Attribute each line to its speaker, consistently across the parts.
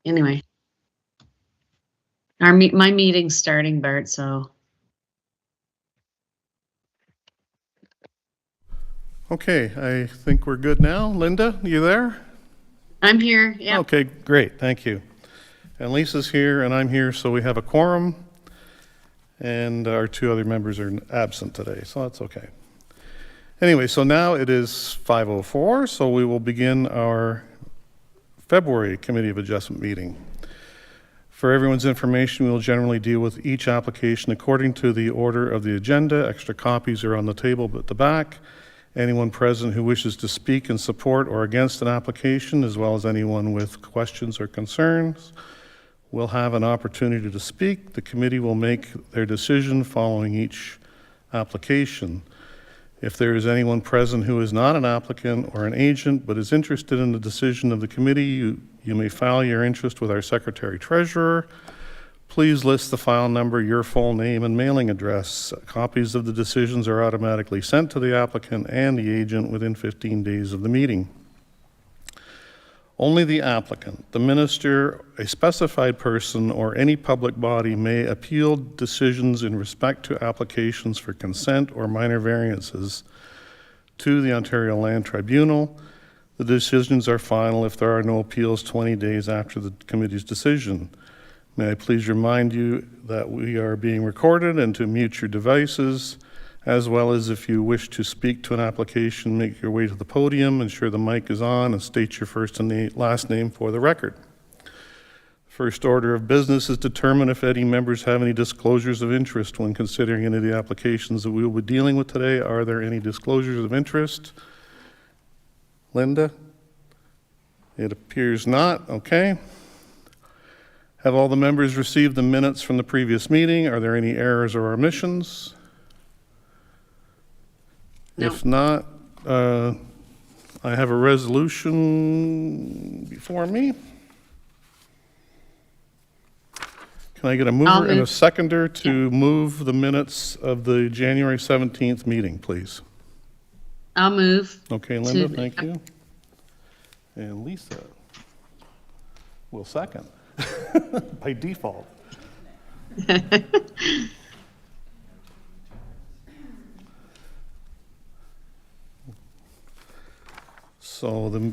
Speaker 1: Anyway, my meeting's starting, Bart, so.
Speaker 2: Okay, I think we're good now. Linda, you there?
Speaker 1: I'm here, yeah.
Speaker 2: Okay, great, thank you. And Lisa's here and I'm here, so we have a quorum. And our two other members are absent today, so that's okay. Anyway, so now it is 5:04, so we will begin our February Committee of Adjustment meeting. For everyone's information, we will generally deal with each application according to the order of the agenda. Extra copies are on the table at the back. Anyone present who wishes to speak in support or against an application, as well as anyone with questions or concerns, will have an opportunity to speak. The committee will make their decision following each application. If there is anyone present who is not an applicant or an agent but is interested in the decision of the committee, you may file your interest with our Secretary Treasurer. Please list the file number, your full name, and mailing address. Copies of the decisions are automatically sent to the applicant and the agent within 15 days of the meeting. Only the applicant, the minister, a specified person, or any public body may appeal decisions in respect to applications for consent or minor variances to the Ontario Land Tribunal. The decisions are final if there are no appeals 20 days after the committee's decision. May I please remind you that we are being recorded and to mute your devices, as well as if you wish to speak to an application, make your way to the podium, ensure the mic is on, and state your first and last name for the record. First order of business is determine if any members have any disclosures of interest when considering any of the applications that we will be dealing with today. Are there any disclosures of interest? Linda? It appears not. Okay. Have all the members received the minutes from the previous meeting? Are there any errors or omissions?
Speaker 1: No.
Speaker 2: If not, I have a resolution before me. Can I get a mover and a seconder to move the minutes of the January 17th meeting, please?
Speaker 1: I'll move.
Speaker 2: Okay, Linda, thank you. And Lisa will second by default. So the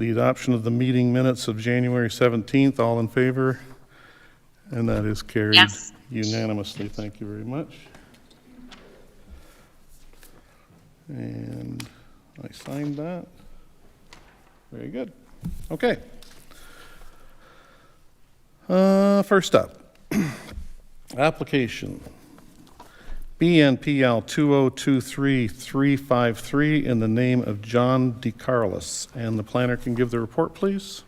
Speaker 2: adoption of the meeting minutes of January 17th, all in favor? And that is carried unanimously. Thank you very much. And I signed that. Very good. Okay. First up, application BNPL 2023353 in the name of John DeCarlos. And the planner can give the report, please.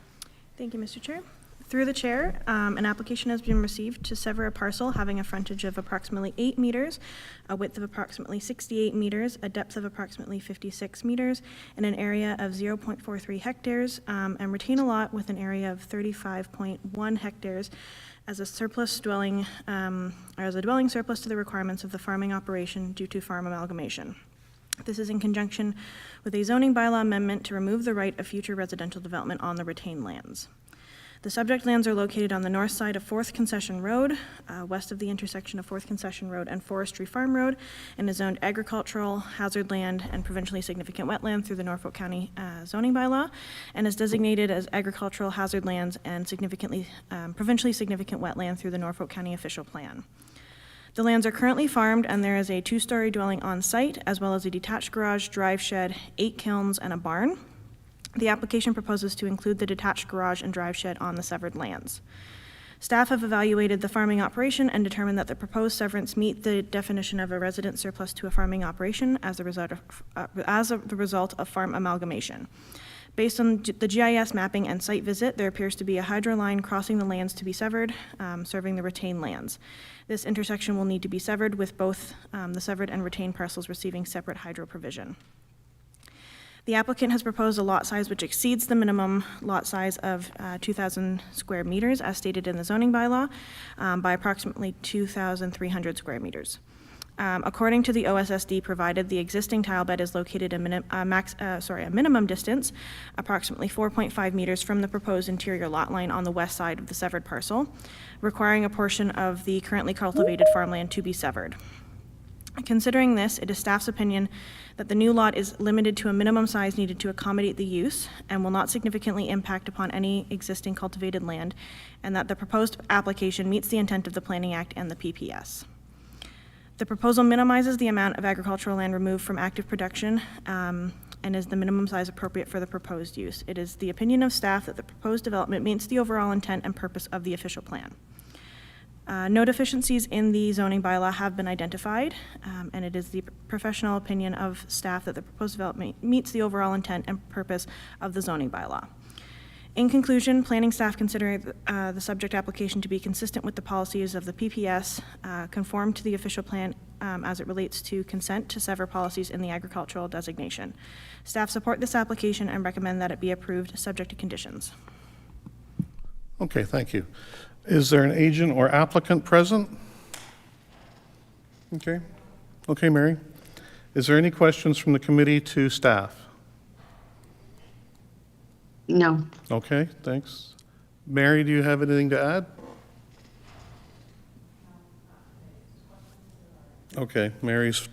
Speaker 3: Thank you, Mr. Chair. Through the chair, an application has been received to sever a parcel having a frontage of approximately 8 meters, a width of approximately 68 meters, a depth of approximately 56 meters, and an area of 0.43 hectares, and retain a lot with an area of 35.1 hectares as a surplus dwelling, or as a dwelling surplus to the requirements of the farming operation due to farm amalgamation. This is in conjunction with a zoning bylaw amendment to remove the right of future residential development on the retained lands. The subject lands are located on the north side of 4th Concession Road, west of the intersection of 4th Concession Road and Forestry Farm Road, and is zoned agricultural, hazard land, and provincially significant wetland through the Norfolk County zoning bylaw, and is designated as agricultural hazard lands and provincially significant wetland through the Norfolk County official plan. The lands are currently farmed, and there is a 2-story dwelling on site, as well as a detached garage, drive shed, 8 kilns, and a barn. The application proposes to include the detached garage and drive shed on the severed lands. Staff have evaluated the farming operation and determined that the proposed severance meet the definition of a resident surplus to a farming operation as the result of farm amalgamation. Based on the GIS mapping and site visit, there appears to be a hydro line crossing the lands to be severed, serving the retained lands. This intersection will need to be severed, with both the severed and retained parcels receiving separate hydro provision. The applicant has proposed a lot size which exceeds the minimum lot size of 2,000 square meters as stated in the zoning bylaw by approximately 2,300 square meters. According to the OSSD provided, the existing tile bed is located a minimum distance, approximately 4.5 meters from the proposed interior lot line on the west side of the severed parcel, requiring a portion of the currently cultivated farmland to be severed. Considering this, it is staff's opinion that the new lot is limited to a minimum size needed to accommodate the use and will not significantly impact upon any existing cultivated land, and that the proposed application meets the intent of the Planning Act and the PPS. The proposal minimizes the amount of agricultural land removed from active production and is the minimum size appropriate for the proposed use. It is the opinion of staff that the proposed development meets the overall intent and purpose of the official plan. No deficiencies in the zoning bylaw have been identified, and it is the professional opinion of staff that the proposed development meets the overall intent and purpose of the zoning bylaw. In conclusion, planning staff consider the subject application to be consistent with the policies of the PPS, conform to the official plan as it relates to consent to sever policies in the agricultural designation. Staff support this application and recommend that it be approved subject to conditions.
Speaker 2: Okay, thank you. Is there an agent or applicant present? Okay. Okay, Mary. Is there any questions from the committee to staff?
Speaker 1: No.
Speaker 2: Okay, thanks. Mary, do you have anything to add? Okay, Mary's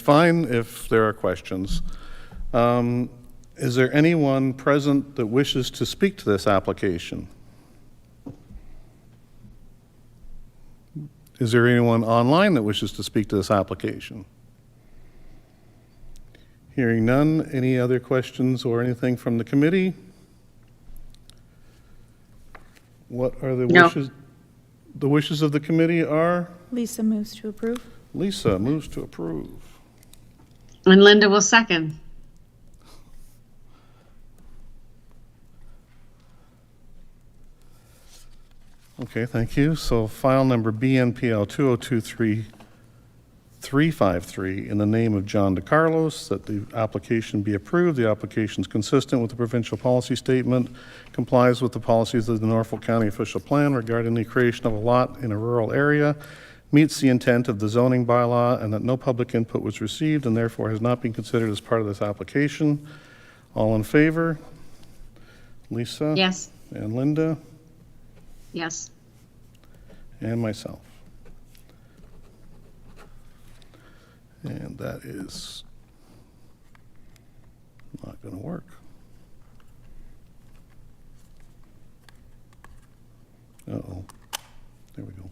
Speaker 2: fine if there are questions. Is there anyone present that wishes to speak to this application? Is there anyone online that wishes to speak to this application? Hearing none, any other questions or anything from the committee? What are the
Speaker 1: No.
Speaker 2: wishes? The wishes of the committee are?
Speaker 4: Lisa moves to approve.
Speaker 2: Lisa moves to approve.
Speaker 1: And Linda will second.
Speaker 2: Okay, thank you. So file number BNPL 2023353 in the name of John DeCarlos, that the application be approved. The application is consistent with the provincial policy statement, complies with the policies of the Norfolk County official plan regarding the creation of a lot in a rural area, meets the intent of the zoning bylaw, and that no public input was received and therefore has not been considered as part of this application. All in favor? Lisa?
Speaker 1: Yes.
Speaker 2: And Linda?
Speaker 1: Yes.
Speaker 2: And myself. And that is not going to work. Uh-oh. There we go.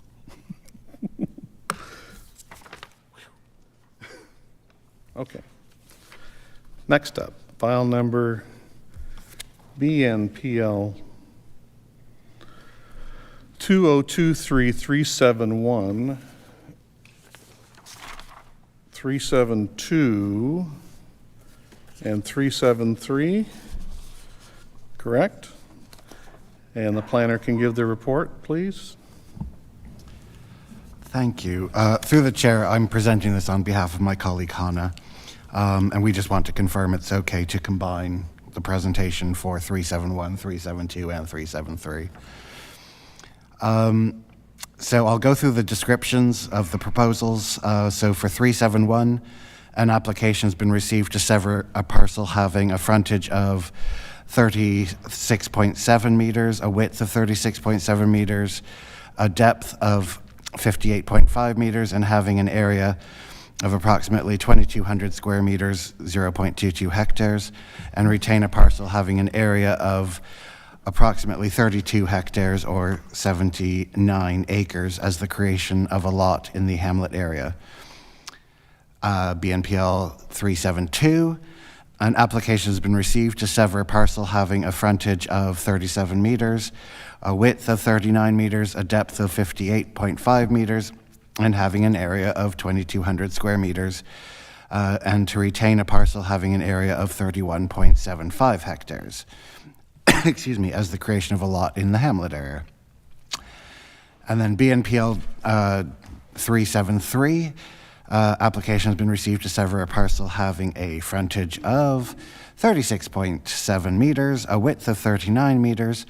Speaker 2: Okay. Next up, file number BNPL 2023371, 372, and 373, correct? And the planner can give their report, please.
Speaker 5: Thank you. Through the chair, I'm presenting this on behalf of my colleague Hannah, and we just want to confirm it's okay to combine the presentation for 371, 372, and 373. So I'll go through the descriptions of the proposals. So for 371, an application has been received to sever a parcel having a frontage of 36.7 meters, a width of 36.7 meters, a depth of 58.5 meters, and having an area of approximately 2,200 square meters, 0.22 hectares, and retain a parcel having an area of approximately 32 hectares or 79 acres as the creation of a lot in the hamlet area. BNPL 372, an application has been received to sever a parcel having a frontage of 37 meters, a width of 39 meters, a depth of 58.5 meters, and having an area of 2,200 square meters, and to retain a parcel having an area of 31.75 hectares, excuse me, as the creation of a lot in the hamlet area. And then BNPL 373, application has been received to sever a parcel having a frontage of 36.7 meters, a width of 39 meters,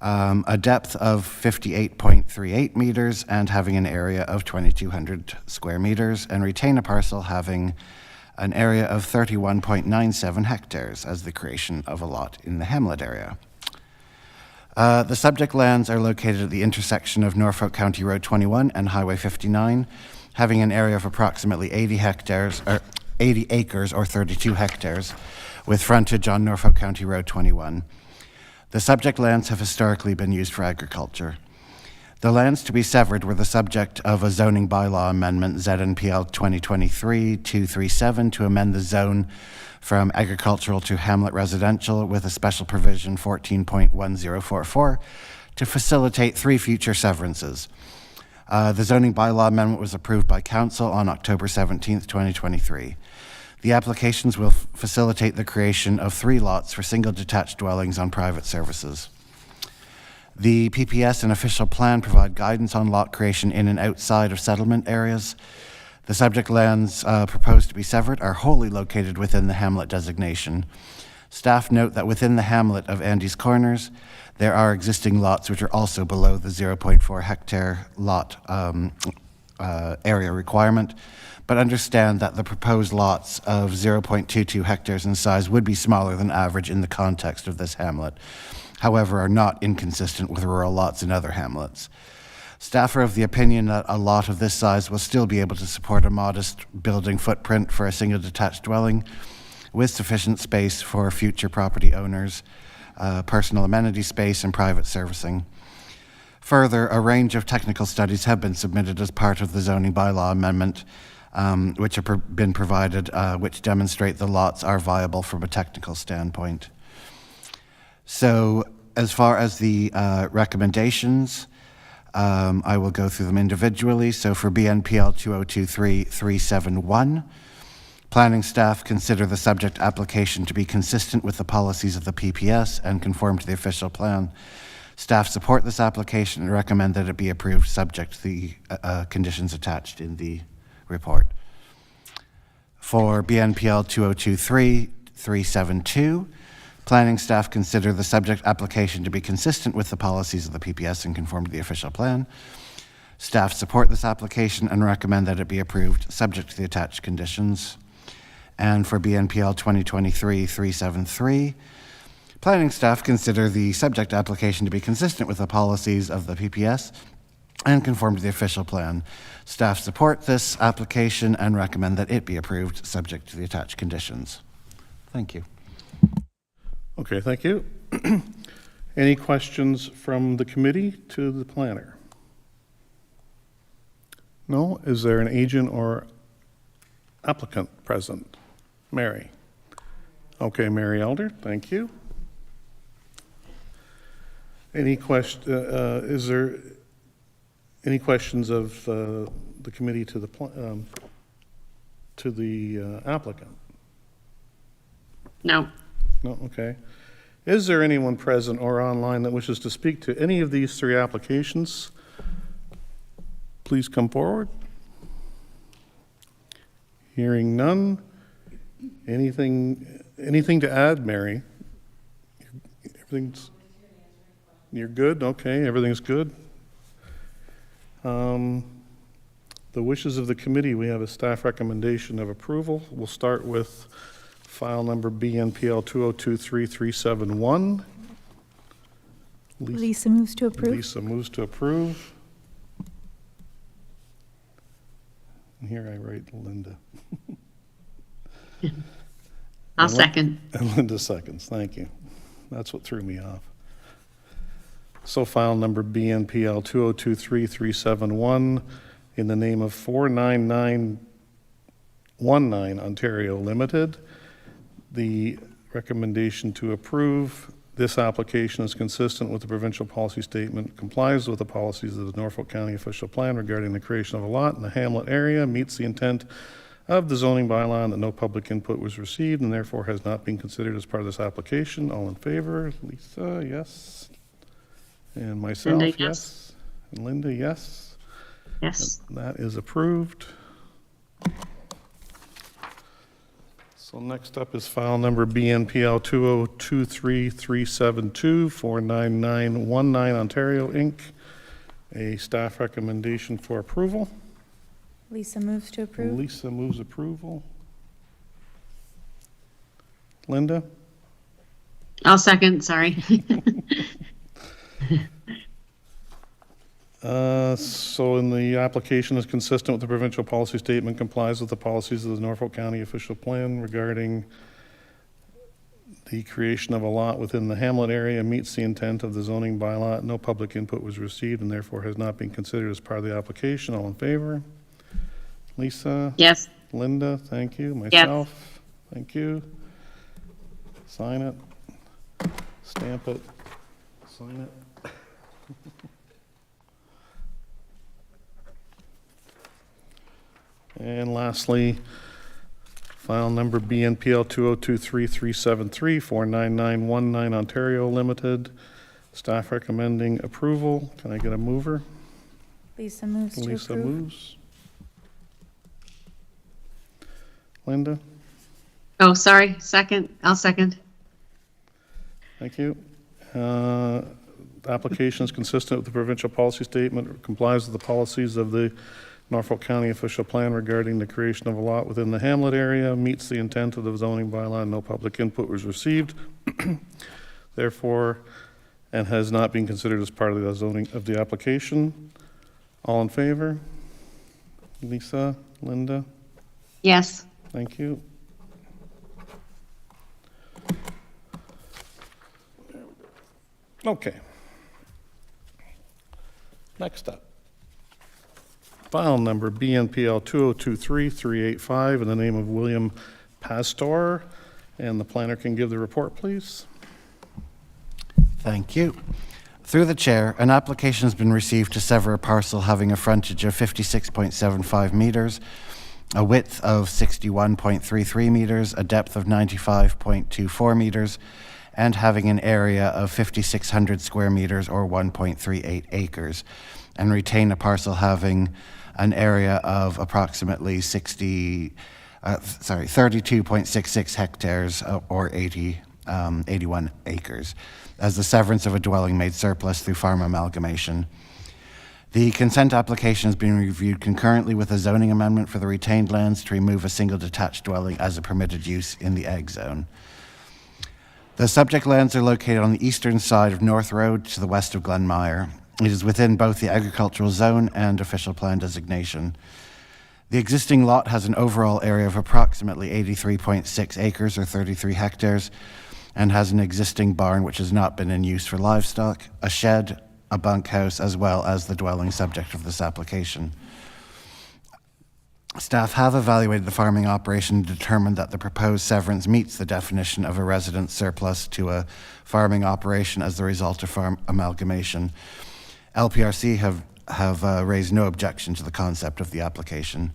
Speaker 5: a depth of 58.38 meters, and having an area of 2,200 square meters, and retain a parcel having an area of 31.97 hectares as the creation of a lot in the hamlet area. The subject lands are located at the intersection of Norfolk County Road 21 and Highway 59, having an area of approximately 80 acres or 32 hectares, with frontage on Norfolk County Road 21. The subject lands have historically been used for agriculture. The lands to be severed were the subject of a zoning bylaw amendment, ZNPL 2023-237, to amend the zone from agricultural to hamlet residential with a special provision 14.1044 to facilitate 3 future severances. The zoning bylaw amendment was approved by Council on October 17th, 2023. The applications will facilitate the creation of 3 lots for single detached dwellings on private services. The PPS and official plan provide guidance on lot creation in and outside of settlement areas. The subject lands proposed to be severed are wholly located within the hamlet designation. Staff note that within the hamlet of Andy's Corners, there are existing lots which are also below the 0.4 hectare lot area requirement, but understand that the proposed lots of 0.22 hectares in size would be smaller than average in the context of this hamlet, however, are not inconsistent with rural lots in other hamlets. Staff are of the opinion that a lot of this size will still be able to support a modest building footprint for a single detached dwelling with sufficient space for future property owners, personal amenity space, and private servicing. Further, a range of technical studies have been submitted as part of the zoning bylaw amendment, which have been provided, which demonstrate the lots are viable from a technical standpoint. So as far as the recommendations, I will go through them individually. So for BNPL 2023-371, planning staff consider the subject application to be consistent with the policies of the PPS and conform to the official plan. Staff support this application and recommend that it be approved subject to the conditions attached in the report. For BNPL 2023-372, planning staff consider the subject application to be consistent with the policies of the PPS and conform to the official plan. Staff support this application and recommend that it be approved subject to the attached conditions. And for BNPL 2023-373, planning staff consider the subject application to be consistent with the policies of the PPS and conform to the official plan. Staff support this application and recommend that it be approved subject to the attached conditions. Thank you.
Speaker 2: Okay, thank you. Any questions from the committee to the planner? No? Is there an agent or applicant present? Mary. Okay, Mary Elder, thank you. Any is there any questions of the committee to the applicant?
Speaker 1: No.
Speaker 2: No, okay. Is there anyone present or online that wishes to speak to any of these 3 applications? Please come forward. Hearing none. Anything to add, Mary? You're good? Okay, everything's good. The wishes of the committee, we have a staff recommendation of approval. We'll start with file number BNPL 2023-371.
Speaker 4: Lisa moves to approve.
Speaker 2: Lisa moves to approve. And here I write Linda.
Speaker 1: I'll second.
Speaker 2: And Linda seconds, thank you. That's what threw me off. So file number BNPL 2023371 in the name of 49919 Ontario Limited. The recommendation to approve this application is consistent with the provincial policy statement, complies with the policies of the Norfolk County Official Plan regarding the creation of a lot in the hamlet area, meets the intent of the zoning bylaw, and that no public input was received and therefore has not been considered as part of this application. All in favor? Lisa, yes. And myself,
Speaker 1: Linda, yes.
Speaker 2: yes. And Linda, yes.
Speaker 1: Yes.
Speaker 2: That is approved. So next up is file number BNPL 2023372 49919 Ontario Inc. A staff recommendation for approval.
Speaker 4: Lisa moves to approve.
Speaker 2: Lisa moves approval. Linda?
Speaker 1: I'll second, sorry.
Speaker 2: So in the application is consistent with the provincial policy statement, complies with the policies of the Norfolk County Official Plan regarding the creation of a lot within the hamlet area, meets the intent of the zoning bylaw. No public input was received and therefore has not been considered as part of the application. All in favor? Lisa?
Speaker 1: Yes.
Speaker 2: Linda, thank you. Myself, thank you. Sign it, stamp it, sign it. And lastly, file number BNPL 2023373 49919 Ontario Limited. Staff recommending approval. Can I get a mover?
Speaker 4: Lisa moves to
Speaker 2: Lisa
Speaker 4: approve.
Speaker 2: moves. Linda?
Speaker 1: Oh, sorry, second, I'll second.
Speaker 2: Thank you. The application is consistent with the provincial policy statement, complies with the policies of the Norfolk County Official Plan regarding the creation of a lot within the hamlet area, meets the intent of the zoning bylaw, no public input was received. Therefore, and has not been considered as part of the zoning of the application. All in favor? Lisa, Linda,
Speaker 1: Yes.
Speaker 2: thank you. Okay. Next up, file number BNPL 2023385 in the name of William Pastor, and the planner can give the report, please.
Speaker 5: Thank you. Through the chair, an application has been received to sever a parcel having a frontage of 56.75 meters, a width of 61.33 meters, a depth of 95.24 meters, and having an area of 5,600 square meters or 1.38 acres, and retain a parcel having an area of approximately 32.66 hectares or 81 acres, as the severance of a dwelling made surplus through farm amalgamation. The consent application is being reviewed concurrently with a zoning amendment for the retained lands to remove a single detached dwelling as a permitted use in the egg zone. The subject lands are located on the eastern side of North Road to the west of Glenmire. It is within both the agricultural zone and official plan designation. The existing lot has an overall area of approximately 83.6 acres or 33 hectares and has an existing barn which has not been in use for livestock, a shed, a bunkhouse, as well as the dwelling subject of this application. Staff have evaluated the farming operation and determined that the proposed severance meets the definition of a resident surplus to a farming operation as the result of farm amalgamation. LPRC have raised no objection to the concept of the application.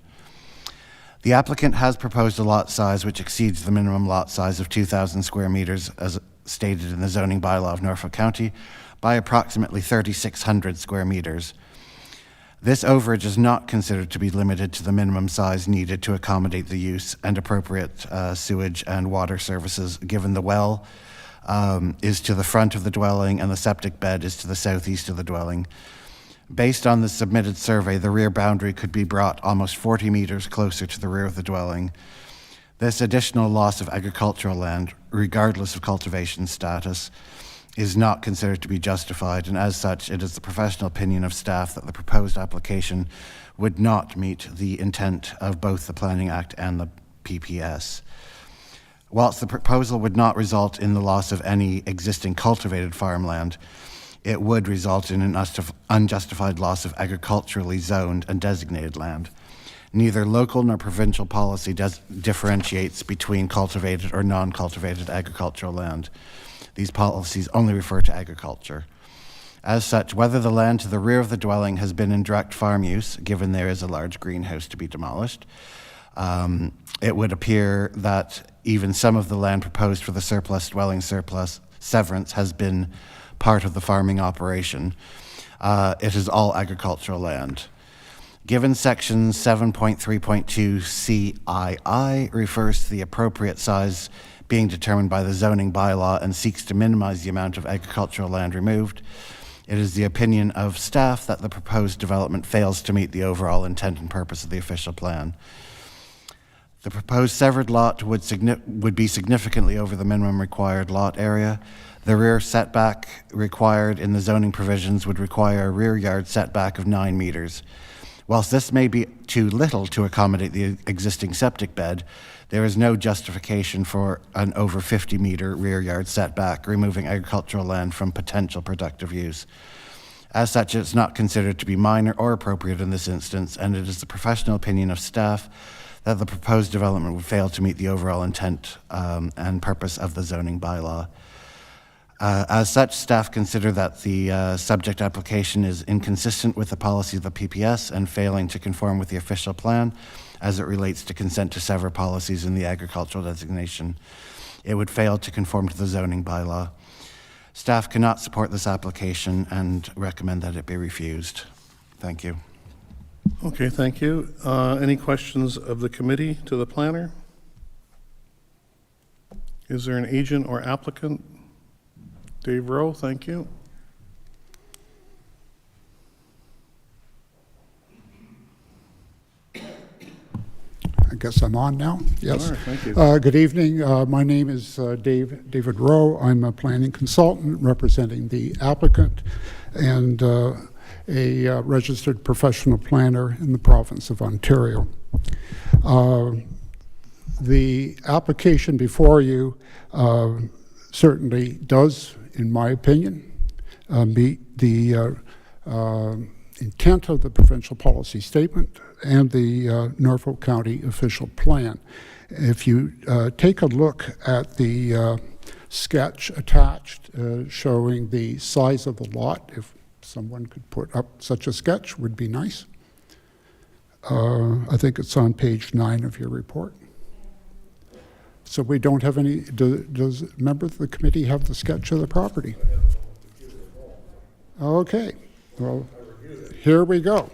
Speaker 5: The applicant has proposed a lot size which exceeds the minimum lot size of 2,000 square meters as stated in the zoning bylaw of Norfolk County by approximately 3,600 square meters. This overage is not considered to be limited to the minimum size needed to accommodate the use and appropriate sewage and water services, given the well is to the front of the dwelling and the septic bed is to the southeast of the dwelling. Based on the submitted survey, the rear boundary could be brought almost 40 meters closer to the rear of the dwelling. This additional loss of agricultural land, regardless of cultivation status, is not considered to be justified, and as such, it is the professional opinion of staff that the proposed application would not meet the intent of both the Planning Act and the PPS. Whilst the proposal would not result in the loss of any existing cultivated farmland, it would result in an unjustified loss of agriculturally zoned and designated land. Neither local nor provincial policy differentiates between cultivated or non-cultivated agricultural land. These policies only refer to agriculture. As such, whether the land to the rear of the dwelling has been in direct farm use, given there is a large greenhouse to be demolished, it would appear that even some of the land proposed for the surplus dwelling surplus severance has been part of the farming operation. It is all agricultural land. Given section 7.3.2 CII refers to the appropriate size being determined by the zoning bylaw and seeks to minimize the amount of agricultural land removed, it is the opinion of staff that the proposed development fails to meet the overall intent and purpose of the official plan. The proposed severed lot would be significantly over the minimum required lot area. The rear setback required in the zoning provisions would require a rear yard setback of 9 meters. Whilst this may be too little to accommodate the existing septic bed, there is no justification for an over 50-meter rear yard setback, removing agricultural land from potential productive use. As such, it's not considered to be minor or appropriate in this instance, and it is the professional opinion of staff that the proposed development would fail to meet the overall intent and purpose of the zoning bylaw. As such, staff consider that the subject application is inconsistent with the policy of the PPS and failing to conform with the official plan as it relates to consent to sever policies in the agricultural designation. It would fail to conform to the zoning bylaw. Staff cannot support this application and recommend that it be refused. Thank you.
Speaker 2: Okay, thank you. Any questions of the committee to the planner? Is there an agent or applicant? Dave Rowe, thank you.
Speaker 6: I guess I'm on now. Yes.
Speaker 2: All right, thank you.
Speaker 6: Good evening. My name is David Rowe. I'm a planning consultant representing the applicant and a registered professional planner in the province of Ontario. The application before you certainly does, in my opinion, meet the intent of the provincial policy statement and the Norfolk County official plan. If you take a look at the sketch attached showing the size of the lot, if someone could put up such a sketch, would be nice. I think it's on page 9 of your report. So we don't have any, does members of the committee have the sketch of the property? Okay, well, here we go.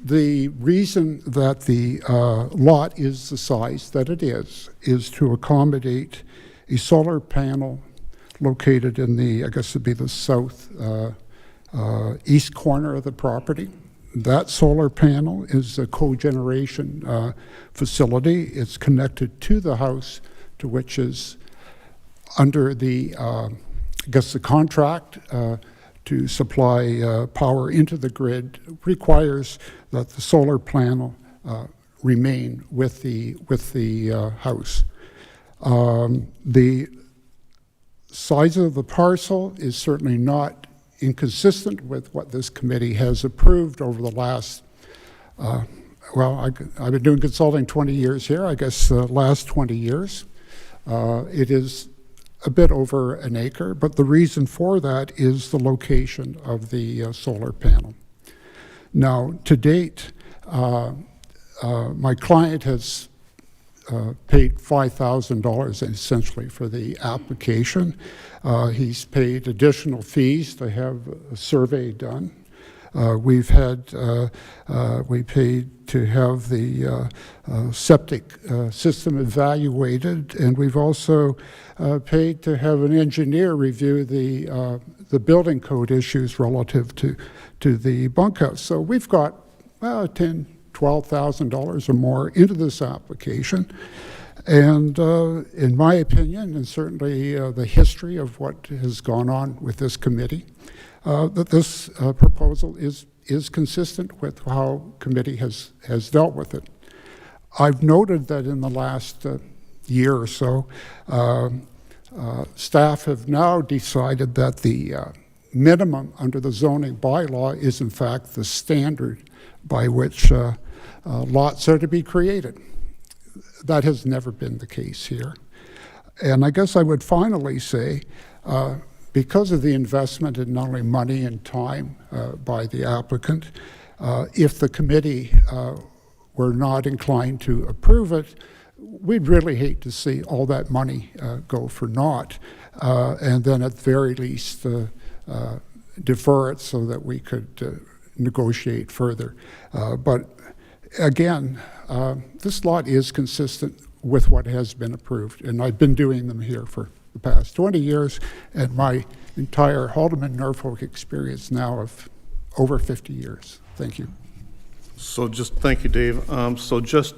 Speaker 6: The reason that the lot is the size that it is to accommodate a solar panel located in the, I guess it'd be the south east corner of the property. That solar panel is a cogeneration facility. It's connected to the house, to which is under the, I guess the contract to supply power into the grid requires that the solar panel remain with the house. The size of the parcel is certainly not inconsistent with what this committee has approved over the last, well, I've been doing consulting 20 years here, I guess the last 20 years. It is a bit over an acre, but the reason for that is the location of the solar panel. Now, to date, my client has paid $5,000 essentially for the application. He's paid additional fees to have a survey done. We paid to have the septic system evaluated, and we've also paid to have an engineer review the building code issues relative to the bunkhouse. So we've got $10,000, $12,000 or more into this application. And in my opinion, and certainly the history of what has gone on with this committee, that this proposal is consistent with how committee has dealt with it. I've noted that in the last year or so, Staff have now decided that the minimum under the zoning bylaw is in fact the standard by which lots are to be created. That has never been the case here. And I guess I would finally say, because of the investment in not only money and time by the applicant, if the committee were not inclined to approve it, we'd really hate to see all that money go for naught, and then at the very least defer it so that we could negotiate further. But again, this lot is consistent with what has been approved, and I've been doing them here for the past 20 years, and my entire Haldeman Norfolk experience now of over 50 years. Thank you.
Speaker 2: So just, thank you, Dave. So just,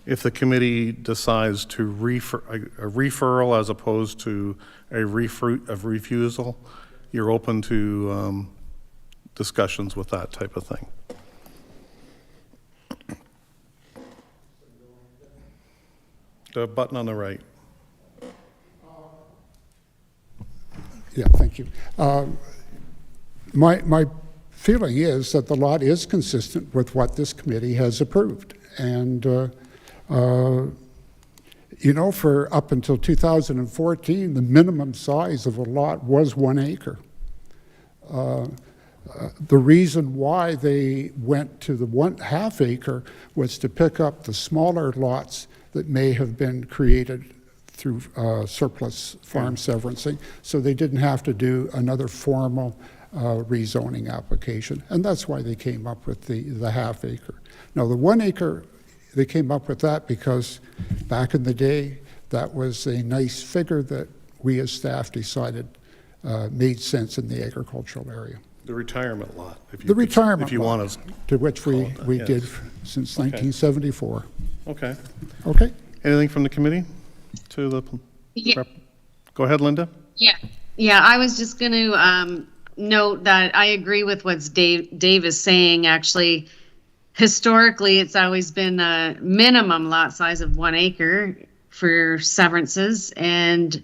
Speaker 2: if the committee decides to a referral as opposed to a refusal, you're open to discussions with that type of thing. The button on the right.
Speaker 6: Yeah, thank you. My feeling is that the lot is consistent with what this committee has approved. And, you know, for up until 2014, the minimum size of a lot was 1 acre. The reason why they went to the 1/2 acre was to pick up the smaller lots that may have been created through surplus farm severancing, so they didn't have to do another formal rezoning application, and that's why they came up with the 1/2 acre. Now, the 1 acre, they came up with that because back in the day, that was a nice figure that we as staff decided made sense in the agricultural area.
Speaker 2: The retirement lot.
Speaker 6: The retirement
Speaker 2: if you
Speaker 6: lot,
Speaker 2: want to.
Speaker 6: to which we
Speaker 2: call it that,
Speaker 6: did
Speaker 2: yes.
Speaker 6: since
Speaker 2: Okay.
Speaker 6: 1974.
Speaker 2: Okay.
Speaker 6: Okay?
Speaker 2: Anything from the committee to the?
Speaker 1: Yeah.
Speaker 2: Go ahead, Linda.
Speaker 1: Yeah, I was just going to note that I agree with what Dave is saying. Actually, historically, it's always been a minimum lot size of 1 acre for severances, and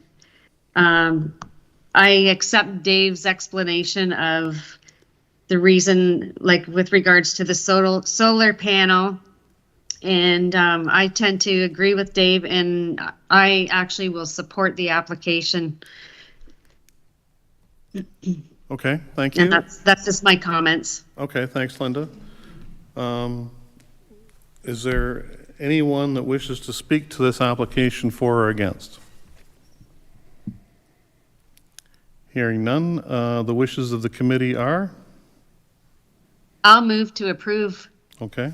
Speaker 1: I accept Dave's explanation of the reason, like with regards to the solar panel. And I tend to agree with Dave, and I actually will support the application.
Speaker 2: Okay, thank you.
Speaker 1: And that's just my comments.
Speaker 2: Okay, thanks, Linda. Is there anyone that wishes to speak to this application for or against? Hearing none, the wishes of the committee are?
Speaker 1: I'll move to approve.
Speaker 2: Okay.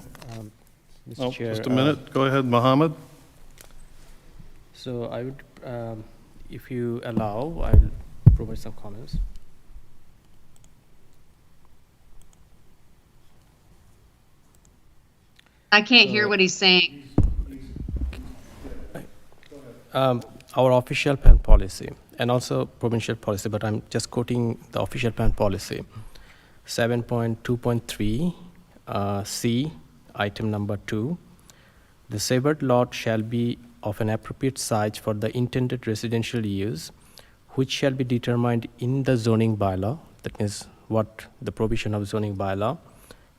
Speaker 7: Mr.
Speaker 2: Oh,
Speaker 7: Chair,
Speaker 2: just a minute. Go ahead, Mohammed.
Speaker 7: So I would, if you allow, I'll provide some comments.
Speaker 1: I can't hear what he's saying.
Speaker 7: Our official plan policy and also provincial policy, but I'm just quoting the official plan policy. 7.2.3 C, item number 2. The severed lot shall be of an appropriate size for the intended residential use, which shall be determined in the zoning bylaw, that means what the provision of zoning bylaw,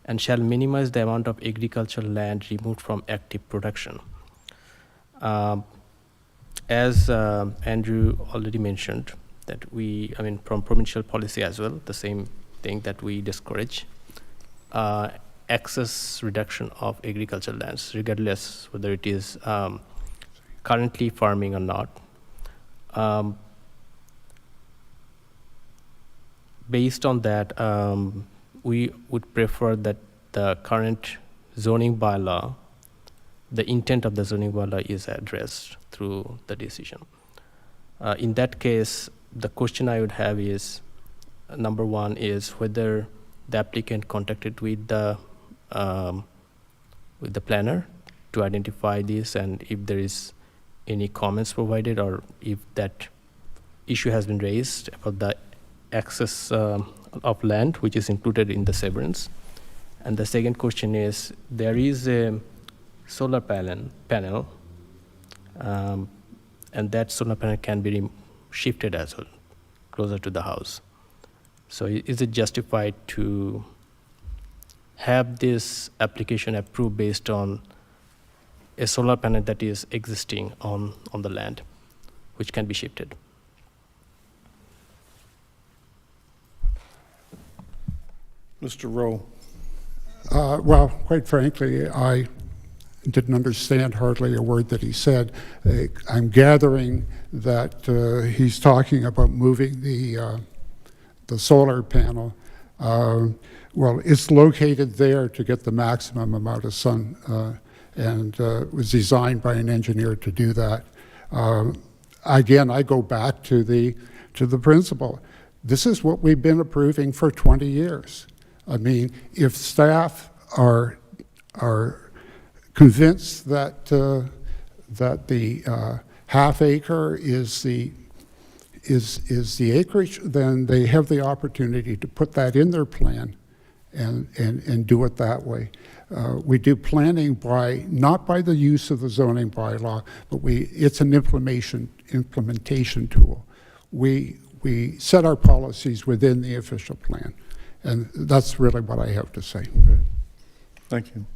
Speaker 7: and shall minimize the amount of agricultural land removed from active production. As Andrew already mentioned, that from provincial policy as well, the same thing that we discourage excess reduction of agricultural lands, regardless whether it is currently farming or not. Based on that, we would prefer that the current zoning bylaw, the intent of the zoning bylaw is addressed through the decision. In that case, the question I would have is, number one is whether the applicant contacted with the planner to identify this, and if there is any comments provided, or if that issue has been raised about the access of land which is included in the severance. And the second question is, there is a solar panel and that solar panel can be shifted as well, closer to the house. So is it justified to have this application approved based on a solar panel that is existing on the land, which can be shifted?
Speaker 2: Mr. Rowe.
Speaker 6: Well, quite frankly, I didn't understand hardly a word that he said. I'm gathering that he's talking about moving the solar panel. Well, it's located there to get the maximum amount of sun, and was designed by an engineer to do that. Again, I go back to the principle. This is what we've been approving for 20 years. I mean, if staff are convinced that that the half acre is the acreage, then they have the opportunity to put that in their plan and do it that way. We do planning not by the use of the zoning bylaw, but it's an implementation tool. We set our policies within the official plan. And that's really what I have to say.
Speaker 2: Okay. Thank you.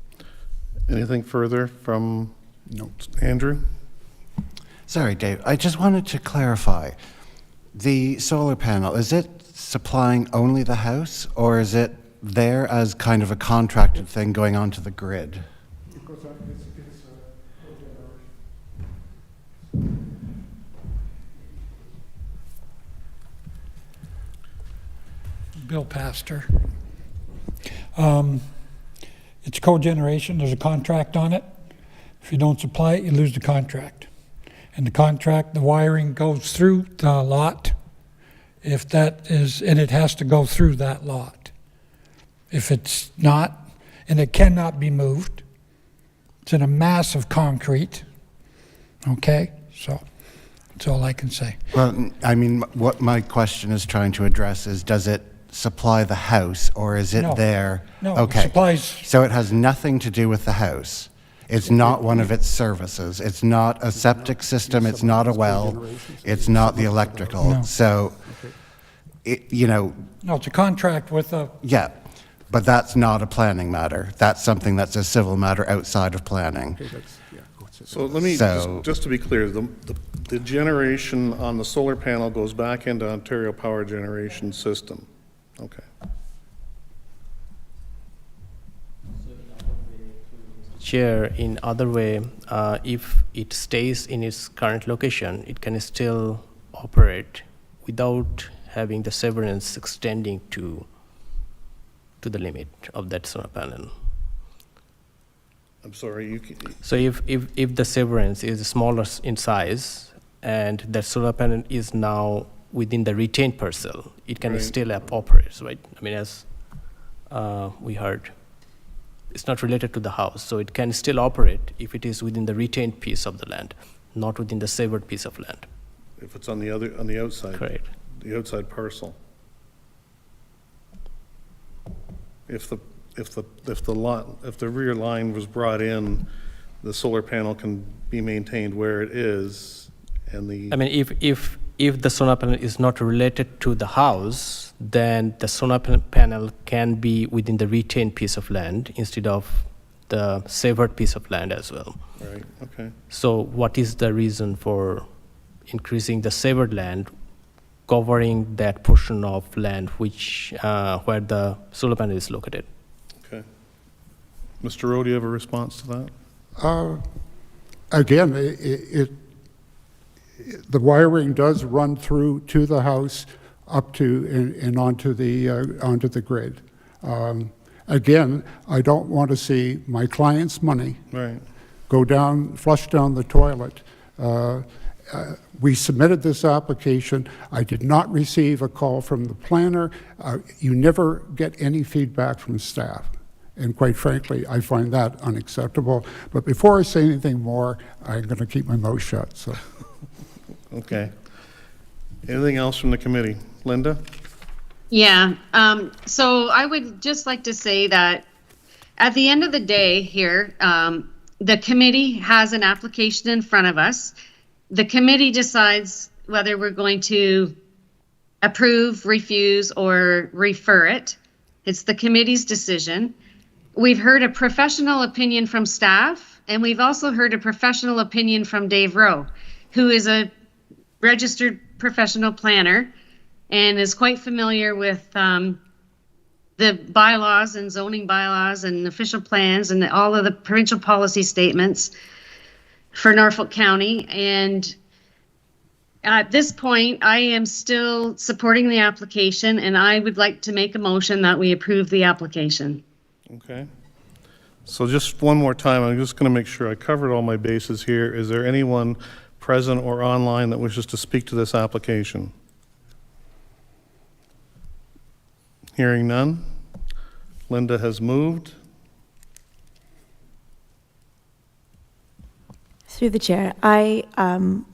Speaker 2: Anything further from Andrew?
Speaker 5: Sorry, Dave. I just wanted to clarify. The solar panel, is it supplying only the house, or is it there as kind of a contracted thing going onto the grid?
Speaker 8: Bill Pastor. It's cogeneration. There's a contract on it. If you don't supply it, you lose the contract. And the contract, the wiring goes through the lot. If that is, and it has to go through that lot. If it's not, and it cannot be moved, it's in a mass of concrete. Okay, so that's all I can say.
Speaker 5: Well, I mean, what my question is trying to address is, does it supply the house, or is it
Speaker 8: No.
Speaker 5: there?
Speaker 8: No,
Speaker 5: okay.
Speaker 8: it supplies.
Speaker 5: So it has nothing to do with the house. It's not one of its services. It's not a septic system. It's not a well. It's not the electrical.
Speaker 8: No.
Speaker 5: So,
Speaker 8: No, it's a contract with a.
Speaker 5: yeah, but that's not a planning matter. That's something that's a civil matter outside of planning.
Speaker 2: So let me, just to be clear, the generation on the solar panel goes back into Ontario Power Generation System. Okay.
Speaker 7: Chair, in other way, if it stays in its current location, it can still operate without having the severance extending to the limit of that solar panel.
Speaker 2: I'm sorry,
Speaker 7: So if the severance is smaller in size and the solar panel is now within the retained parcel, it can
Speaker 2: Right.
Speaker 7: still operate, right? I mean, as we heard, it's not related to the house, so it can still operate if it is within the retained piece of the land, not within the severed piece of land.
Speaker 2: if it's on the outside.
Speaker 7: Correct.
Speaker 2: The outside parcel. If the rear line was brought in, the solar panel can be maintained where it is, and
Speaker 7: I mean, if the solar panel is not related to the house, then the solar panel can be within the retained piece of land instead of the severed piece of land as well.
Speaker 2: right, okay.
Speaker 7: So what is the reason for increasing the severed land, covering that portion of land which where the solar panel is located?
Speaker 2: Okay. Mr. Rowe, do you have a response to that?
Speaker 6: Again, the wiring does run through to the house up to and onto the grid. Again, I don't want to see my client's money
Speaker 2: Right.
Speaker 6: flush down the toilet. We submitted this application. I did not receive a call from the planner. You never get any feedback from staff. And quite frankly, I find that unacceptable. But before I say anything more, I'm going to keep my mouth shut. So.
Speaker 2: Okay. Anything else from the committee? Linda?
Speaker 1: Yeah, so I would just like to say that at the end of the day here, the committee has an application in front of us. the committee decides whether we're going to approve, refuse, or refer it. It's the committee's decision. We've heard a professional opinion from staff, and we've also heard a professional opinion from Dave Rowe, who is a registered professional planner and is quite familiar with the bylaws and zoning bylaws and official plans and all of the provincial policy statements for Norfolk County. And at this point, I am still supporting the application, and I would like to make a motion that we approve the application.
Speaker 2: Okay. So just one more time, I'm just going to make sure I covered all my bases here. Is there anyone present or online that wishes to speak to this application? Hearing none. Linda has moved.
Speaker 4: Through the chair, I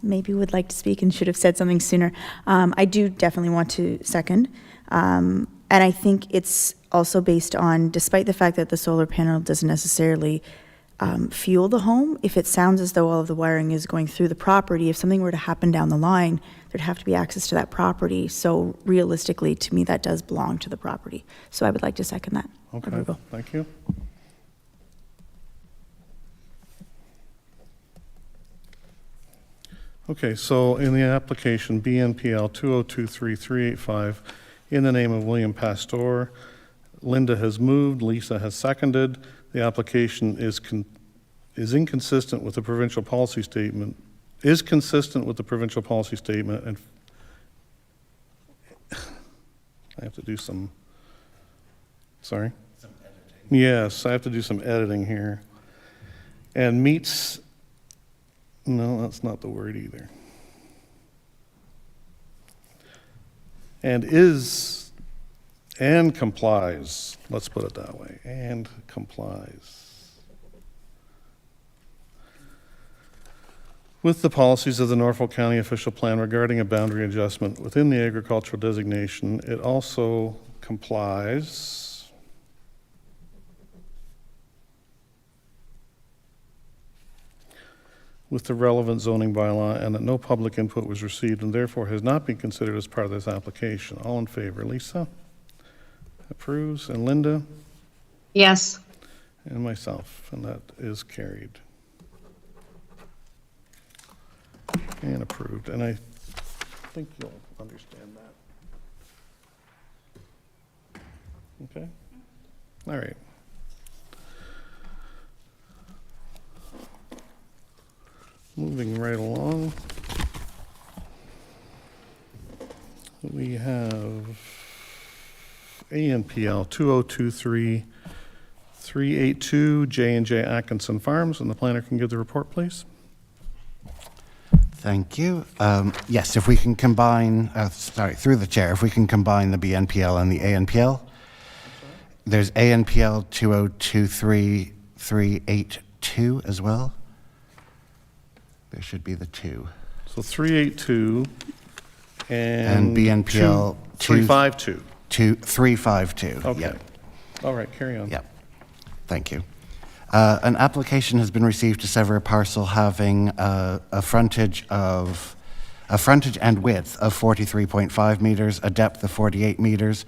Speaker 4: maybe would like to speak and should have said something sooner. I do definitely want to second. And I think it's also based on, despite the fact that the solar panel doesn't necessarily fuel the home, if it sounds as though all of the wiring is going through the property, if something were to happen down the line, there'd have to be access to that property. So realistically, to me, that does belong to the property. So I would like to second that.
Speaker 2: Okay,
Speaker 4: approval.
Speaker 2: thank you. Okay, so in the application BNPL 2023385, in the name of William Pastor, Linda has moved, Lisa has seconded. The application is inconsistent with the provincial policy statement, and I have to do some, sorry? Some editing. Yes, I have to do some editing here. And meets, no, that's not the word either. And complies, let's put it that way, and complies with the policies of the Norfolk County Official Plan regarding a boundary adjustment within the agricultural designation. It also complies with the relevant zoning bylaw, and that no public input was received and therefore has not been considered as part of this application. All in favor? Lisa? Approves. And Linda?
Speaker 1: Yes.
Speaker 2: And myself, and that is carried. And approved, and I think you'll understand that. Okay? All right. Moving right along. We have ANPL 2023382 J&J Atkinson Farms, and the planner can give the report, please.
Speaker 5: Thank you. Yes, if we can combine, through the chair, if we can combine the BNPL and the ANPL. There's ANPL 2023382 as well. There should be the 2.
Speaker 2: So 382
Speaker 5: And BNPL
Speaker 2: 352.
Speaker 5: 352.
Speaker 2: Okay.
Speaker 5: Yep.
Speaker 2: All right, carry on.
Speaker 5: Yep. Thank you. An application has been received to sever a parcel having a frontage and width of 43.5 meters, a depth of 48 meters,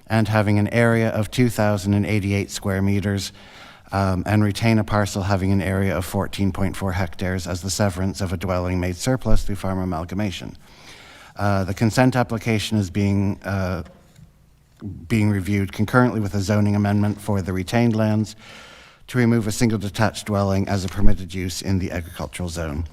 Speaker 5: and having an area of 2,088 square meters, and retain a parcel having an area of 14.4 hectares as the severance of a dwelling made surplus through farm amalgamation. The consent application is being reviewed concurrently with a zoning amendment for the retained lands to remove a single detached dwelling as a permitted use in the agricultural zone.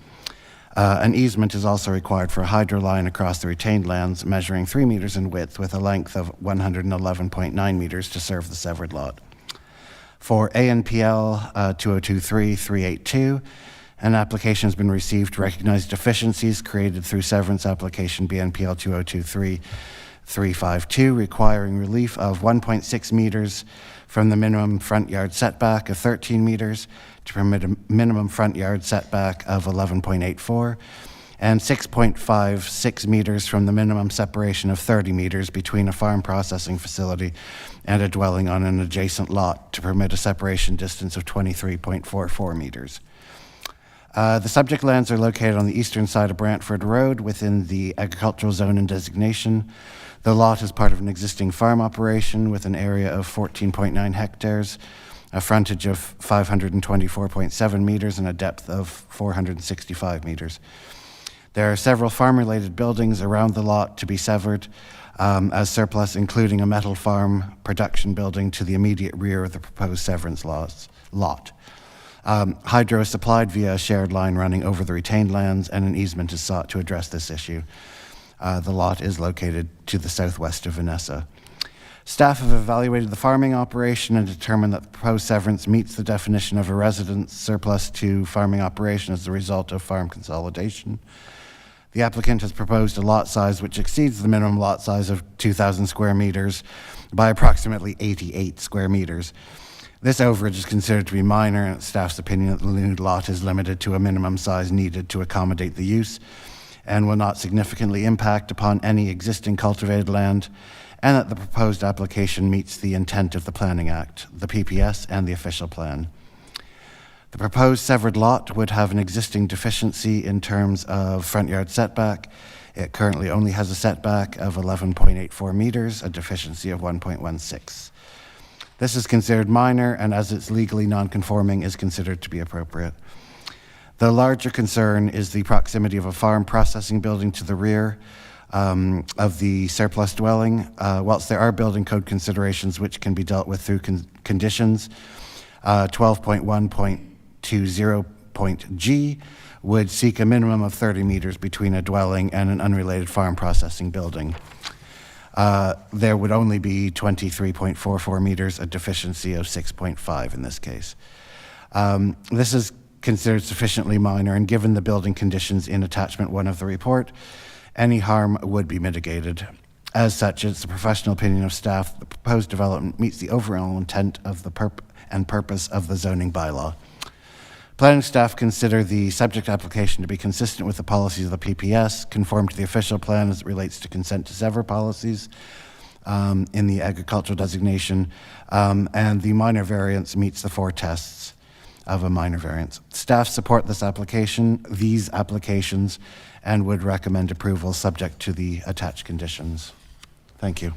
Speaker 5: An easement is also required for a hydro line across the retained lands measuring 3 meters in width with a length of 111.9 meters to serve the severed lot. For ANPL 2023382, an application has been received to recognize deficiencies created through severance application BNPL 2023352, requiring relief of 1.6 meters from the minimum front yard setback of 13 meters to permit a minimum front yard setback of 11.84, and 6.56 meters from the minimum separation of 30 meters between a farm processing facility and a dwelling on an adjacent lot to permit a separation distance of 23.44 meters. The subject lands are located on the eastern side of Brantford Road within the agricultural zone and designation. The lot is part of an existing farm operation with an area of 14.9 hectares, a frontage of 524.7 meters, and a depth of 465 meters. There are several farm-related buildings around the lot to be severed as surplus, including a metal farm production building to the immediate rear of the proposed severance lot. Hydro is supplied via a shared line running over the retained lands, and an easement is sought to address this issue. The lot is located to the southwest of Vanessa. Staff have evaluated the farming operation and determined that the proposed severance meets the definition of a residence surplus to farming operation as a result of farm consolidation. The applicant has proposed a lot size which exceeds the minimum lot size of 2,000 square meters by approximately 88 square meters. This overage is considered to be minor, and it's staff's opinion that the new lot is limited to a minimum size needed to accommodate the use and will not significantly impact upon any existing cultivated land, and that the proposed application meets the intent of the Planning Act, the PPS, and the official plan. The proposed severed lot would have an existing deficiency in terms of front yard setback. It currently only has a setback of 11.84 meters, a deficiency of 1.16. This is considered minor, and as it's legally non-conforming, is considered to be appropriate. The larger concern is the proximity of a farm processing building to the rear of the surplus dwelling. Whilst there are building code considerations which can be dealt with through conditions, 12.1.20.g would seek a minimum of 30 meters between a dwelling and an unrelated farm processing building. There would only be 23.44 meters, a deficiency of 6.5 in this case. This is considered sufficiently minor, and given the building conditions in attachment 1 of the report, any harm would be mitigated. As such, it's the professional opinion of staff that the proposed development meets the overall intent of the purpose of the zoning bylaw. Planning staff consider the subject application to be consistent with the policies of the PPS, conform to the official plan as it relates to consent to sever policies in the agricultural designation, and the minor variance meets the 4 tests of a minor variance. Staff support these applications, and would recommend approval subject to the attached conditions. Thank you.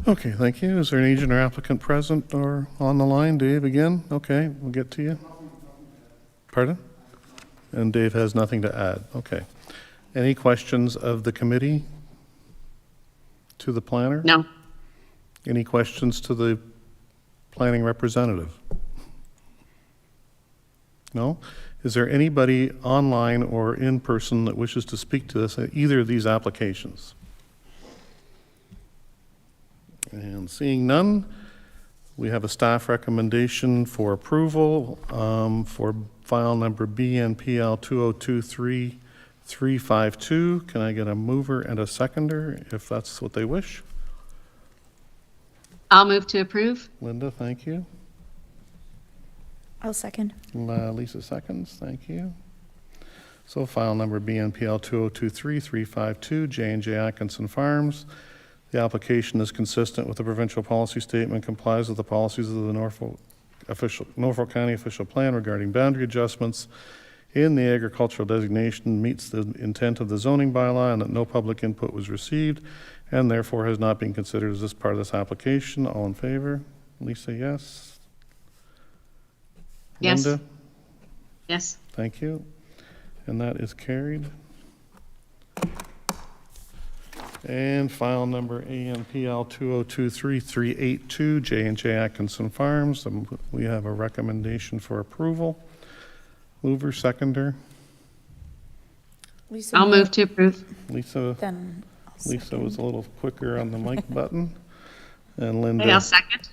Speaker 2: Okay, thank you. Is there an agent or applicant present or on the line? Dave again? Okay, we'll get to you. Pardon? And Dave has nothing to add. Okay. Any questions of the committee to the planner?
Speaker 1: No.
Speaker 2: Any questions to the planning representative? No? Is there anybody online or in person that wishes to speak to this, either of these applications? And seeing none, we have a staff recommendation for approval for file number BNPL 2023-352. Can I get a mover and a seconder if that's what they wish?
Speaker 1: I'll move to approve.
Speaker 2: Linda, thank you.
Speaker 4: I'll second.
Speaker 2: Lisa seconds, thank you. So file number BNPL 2023-352, J&J Atkinson Farms. The application is consistent with the provincial policy statement, complies with the policies of the Norfolk County official plan regarding boundary adjustments in the agricultural designation, meets the intent of the zoning bylaw, and that no public input was received, and therefore has not been considered as this part of this application. All in favor? Lisa, yes.
Speaker 1: Yes.
Speaker 2: Linda?
Speaker 1: Yes.
Speaker 2: Thank you. And that is carried. And file number ANPL 2023-382, J&J Atkinson Farms. We have a recommendation for approval. Mover, seconder.
Speaker 4: Lisa,
Speaker 1: I'll move to approve.
Speaker 2: Lisa.
Speaker 4: Then I'll
Speaker 2: Lisa
Speaker 4: second.
Speaker 2: was a little quicker on the mic button. And Linda.
Speaker 1: Okay, I'll second.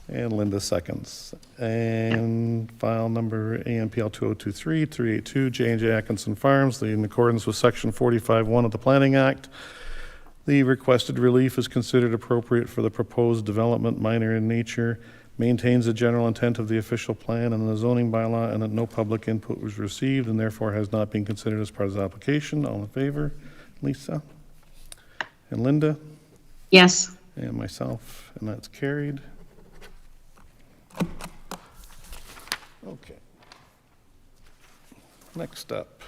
Speaker 2: And Linda seconds. And file number ANPL 2023-382, J&J Atkinson Farms, in accordance with section 45(1) of the Planning Act. The requested relief is considered appropriate for the proposed development, minor in nature, maintains the general intent of the official plan and the zoning bylaw, and that no public input was received and therefore has not been considered as part of the application. All in favor? Lisa? And Linda?
Speaker 1: Yes.
Speaker 2: And myself, and that's carried. Okay. Next up.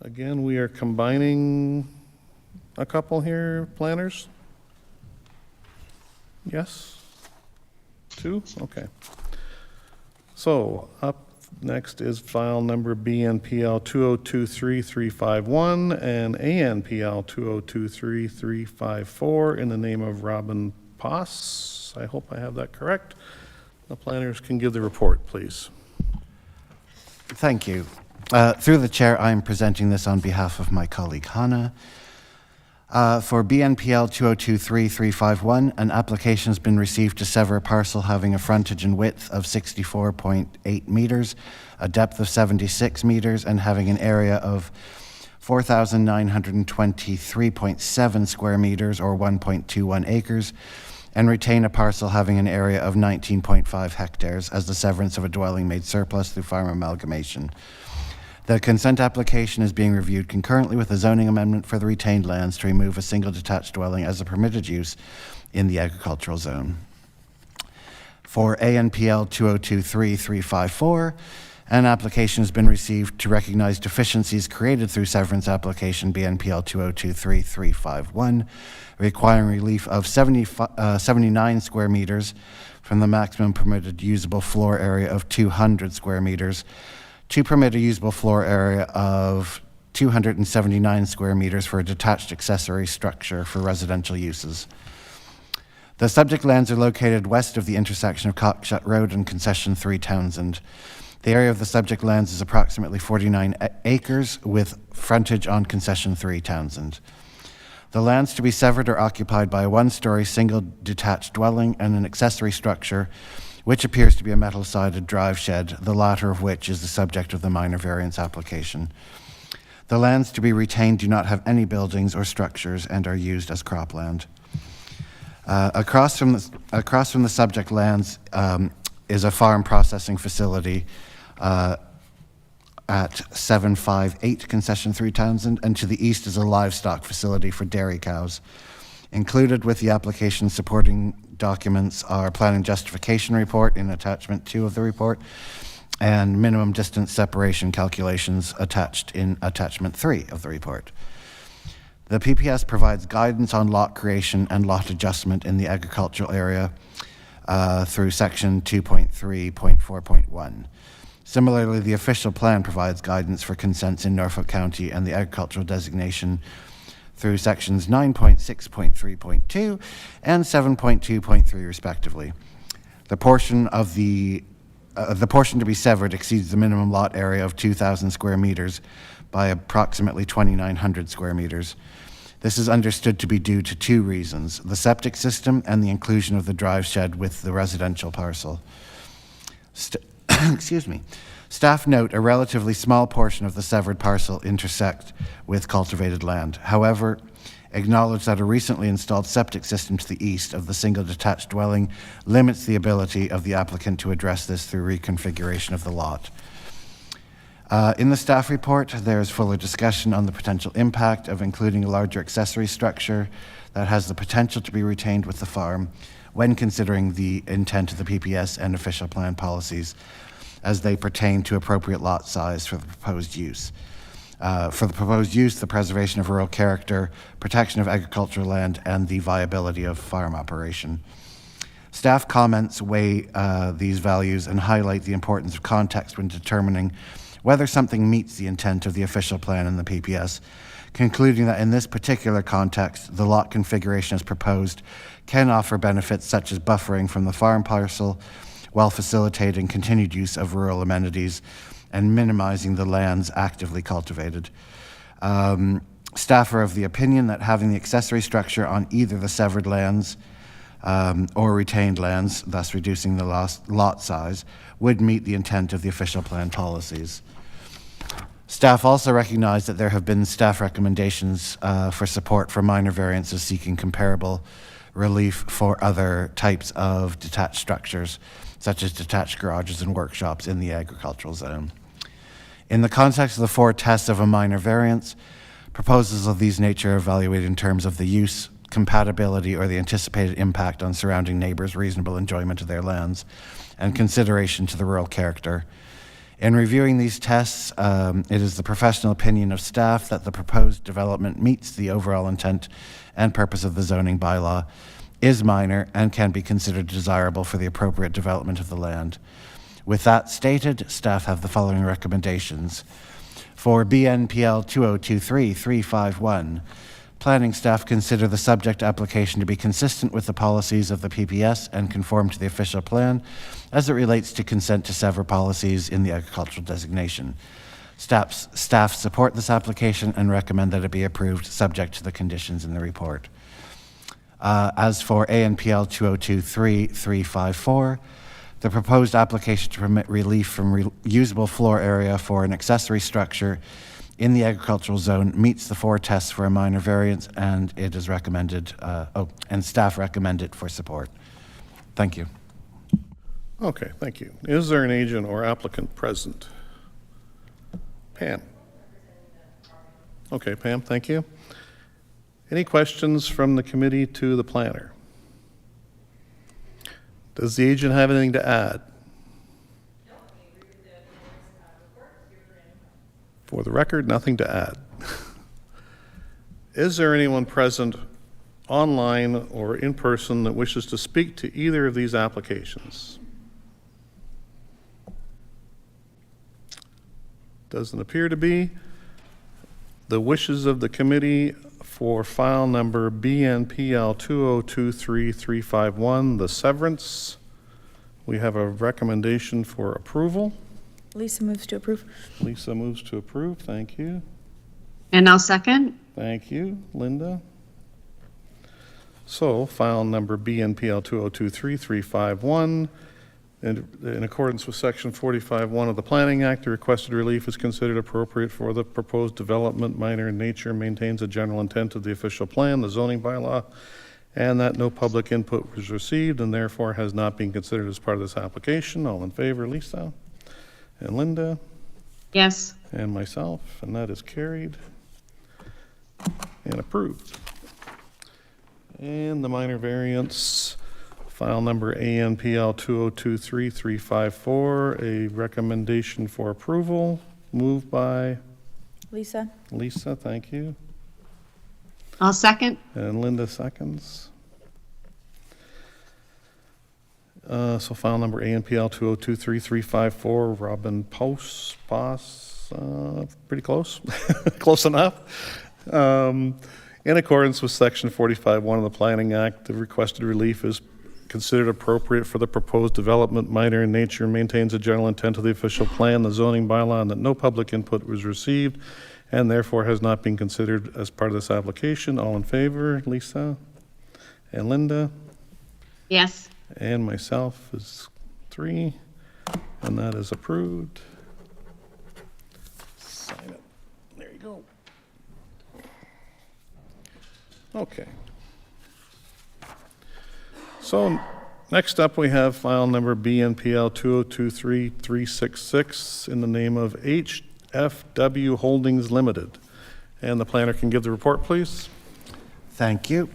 Speaker 2: Again, we are combining a couple here, planners? Yes? Two? Okay. So up next is file number BNPL 2023351 and ANPL 2022354 in the name of Robin Poss. I hope I have that correct. The planners can give the report, please.
Speaker 5: Thank you. Through the chair, I am presenting this on behalf of my colleague Hannah. For BNPL 2023351, an application has been received to sever a parcel having a frontage and width of 64.8 meters, a depth of 76 meters, and having an area of 4,923.7 square meters or 1.21 acres, and retain a parcel having an area of 19.5 hectares as the severance of a dwelling made surplus through farm amalgamation. The consent application is being reviewed concurrently with a zoning amendment for the retained lands to remove a single detached dwelling as a permitted use in the agricultural zone. For ANPL 2023354, an application has been received to recognize deficiencies created through severance application BNPL 2023351, requiring relief of 79 square meters from the maximum permitted usable floor area of 200 square meters to permit a usable floor area of 279 square meters for a detached accessory structure for residential uses. The subject lands are located west of the intersection of Cockshut Road and Concession 3 Townsend. The area of the subject lands is approximately 49 acres with frontage on Concession 3 Townsend. The lands to be severed are occupied by a one-story single detached dwelling and an accessory structure which appears to be a metal-sided drive shed, the latter of which is the subject of the minor variance application. The lands to be retained do not have any buildings or structures and are used as cropland. Across from the subject lands is a farm processing facility at 758 Concession 3 Townsend, and to the east is a livestock facility for dairy cows. Included with the application supporting documents are planning justification report in attachment 2 of the report and minimum distance separation calculations attached in attachment 3 of the report. The PPS provides guidance on lot creation and lot adjustment in the agricultural area through section 2.3.4.1. Similarly, the official plan provides guidance for consents in Norfolk County and the agricultural designation through sections 9.6.3.2 and 7.2.3 respectively. The portion to be severed exceeds the minimum lot area of 2,000 square meters by approximately 2,900 square meters. This is understood to be due to two reasons: the septic system and the inclusion of the drive shed with the residential parcel. Excuse me. Staff note a relatively small portion of the severed parcel intersect with cultivated land. However, acknowledge that a recently installed septic system to the east of the single detached dwelling limits the ability of the applicant to address this through reconfiguration of the lot. In the staff report, there is fuller discussion on the potential impact of including a larger accessory structure that has the potential to be retained with the farm when considering the intent of the PPS and official plan policies as they pertain to appropriate lot size for the proposed use. For the proposed use, the preservation of rural character, protection of agricultural land, and the viability of farm operation. Staff comments weigh these values and highlight the importance of context when determining whether something meets the intent of the official plan and the PPS, concluding that in this particular context, the lot configuration as proposed can offer benefits such as buffering from the farm parcel while facilitating continued use of rural amenities and minimizing the lands actively cultivated. Staff are of the opinion that having the accessory structure on either the severed lands or retained lands, thus reducing the lot size, would meet the intent of the official plan policies. Staff also recognize that there have been staff recommendations for support for minor variances seeking comparable relief for other types of detached structures, such as detached garages and workshops in the agricultural zone. In the context of the 4 tests of a minor variance, proposals of these nature are evaluated in terms of the use, compatibility, or the anticipated impact on surrounding neighbors' reasonable enjoyment of their lands, and consideration to the rural character. In reviewing these tests, it is the professional opinion of staff that the proposed development meets the overall intent and purpose of the zoning bylaw, is minor, and can be considered desirable for the appropriate development of the land. With that stated, staff have the following recommendations. For BNPL 2023-351, planning staff consider the subject application to be consistent with the policies of the PPS and conform to the official plan as it relates to consent to sever policies in the agricultural designation. Staff support this application and recommend that it be approved subject to the conditions in the report. As for ANPL 2023-354, the proposed application to permit relief from usable floor area for an accessory structure in the agricultural zone meets the 4 tests for a minor variance, and it is recommended, and staff recommend it for support. Thank you.
Speaker 2: Okay, thank you. Is there an agent or applicant present? Pam. Okay, Pam, thank you. Any questions from the committee to the planner? Does the agent have anything to add? For the record, nothing to add. Is there anyone present online or in person that wishes to speak to either of these applications? Doesn't appear to be. The wishes of the committee for file number BNPL 2023-351, the severance. We have a recommendation for approval.
Speaker 4: Lisa moves to approve.
Speaker 2: Lisa moves to approve. Thank you.
Speaker 1: And I'll second.
Speaker 2: Thank you, Linda. So, file number BNPL 2023-351. In accordance with Section 45(1) of the Planning Act, the requested relief is considered appropriate for the proposed development, minor in nature, maintains a general intent of the official plan, the zoning bylaw, and that no public input was received and therefore has not been considered as part of this application. All in favor, Lisa and Linda
Speaker 1: Yes.
Speaker 2: and myself, and that is carried and approved. And the minor variance, file number ANPL 2023-354, a recommendation for approval, moved by
Speaker 4: Lisa?
Speaker 2: Lisa, thank you,
Speaker 1: I'll second.
Speaker 2: and Linda seconds. So file number ANPL 2023-354, Robin Poss, pretty close, close enough. In accordance with Section 45(1) of the Planning Act, the requested relief is considered appropriate for the proposed development, minor in nature, maintains a general intent of the official plan, the zoning bylaw, and that no public input was received and therefore has not been considered as part of this application. All in favor, Lisa and Linda?
Speaker 1: Yes.
Speaker 2: And myself is 3, and that is approved. Sign it. There you go. Okay. So next up, we have file number BNPL 2023-366 in the name of HFW Holdings Limited. And the planner can give the report, please.
Speaker 5: Thank you.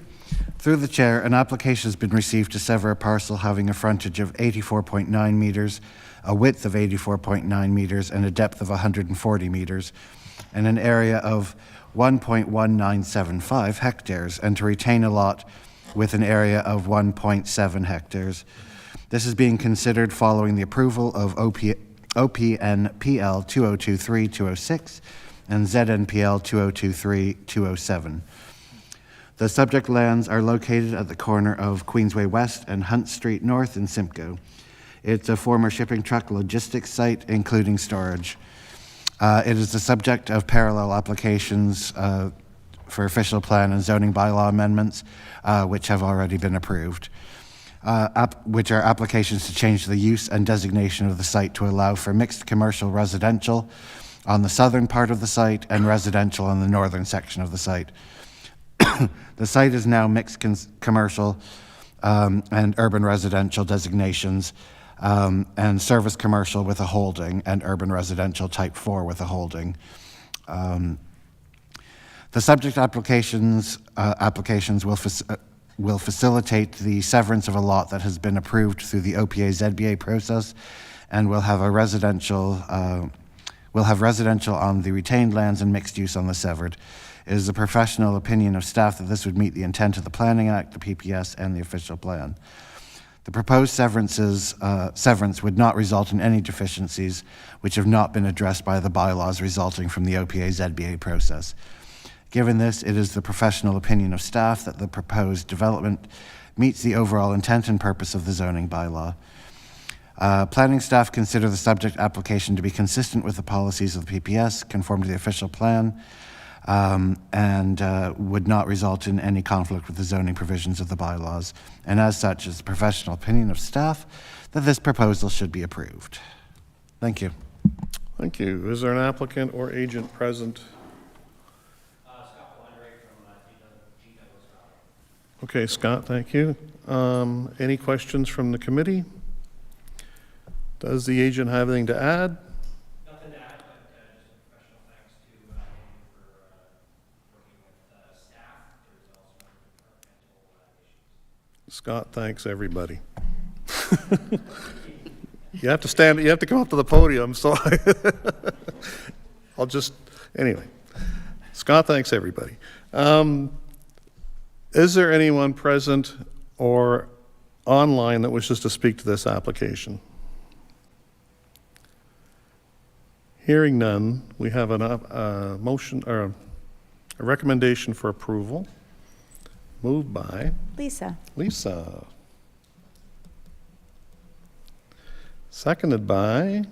Speaker 5: Through the chair, an application has been received to sever a parcel having a frontage of 84.9 meters, a width of 84.9 meters, and a depth of 140 meters, and an area of 1.1975 hectares, and to retain a lot with an area of 1.7 hectares. This is being considered following the approval of OPNPL 2023-206 and ZNPL 2023-207. The subject lands are located at the corner of Queensway West and Hunt Street North in Simcoe. It's a former shipping truck logistics site, including storage. It is the subject of parallel applications for official plan and zoning bylaw amendments, which have already been approved, which are applications to change the use and designation of the site to allow for mixed commercial residential on the southern part of the site and residential on the northern section of the site. The site is now mixed commercial and urban residential designations, and service commercial with a holding, and urban residential type 4 with a holding. The subject applications will will facilitate the severance of a lot that has been approved through the OPA-ZBA process and will have residential on the retained lands and mixed use on the severed. It is the professional opinion of staff that this would meet the intent of the Planning Act, the PPS, and the official plan. The proposed severance would not result in any deficiencies which have not been addressed by the bylaws resulting from the OPA-ZBA process. Given this, it is the professional opinion of staff that the proposed development meets the overall intent and purpose of the zoning bylaw. Planning staff consider the subject application to be consistent with the policies of the PPS, conform to the official plan, and would not result in any conflict with the zoning provisions of the bylaws. And as such, it's the professional opinion of staff that this proposal should be approved. Thank you.
Speaker 2: Thank you. Is there an applicant or agent present? Okay, Scott, thank you. Any questions from the committee? Does the agent have anything to add?
Speaker 7: Nothing to add, but just a professional thanks to him for working with staff. There's also environmental issues.
Speaker 2: Scott thanks everybody. You have to stand, you have to come up to the podium, so anyway. Scott thanks everybody. Is there anyone present or online that wishes to speak to this application? Hearing none, we have a motion or a recommendation for approval. Moved by
Speaker 4: Lisa.
Speaker 2: Lisa. Seconded by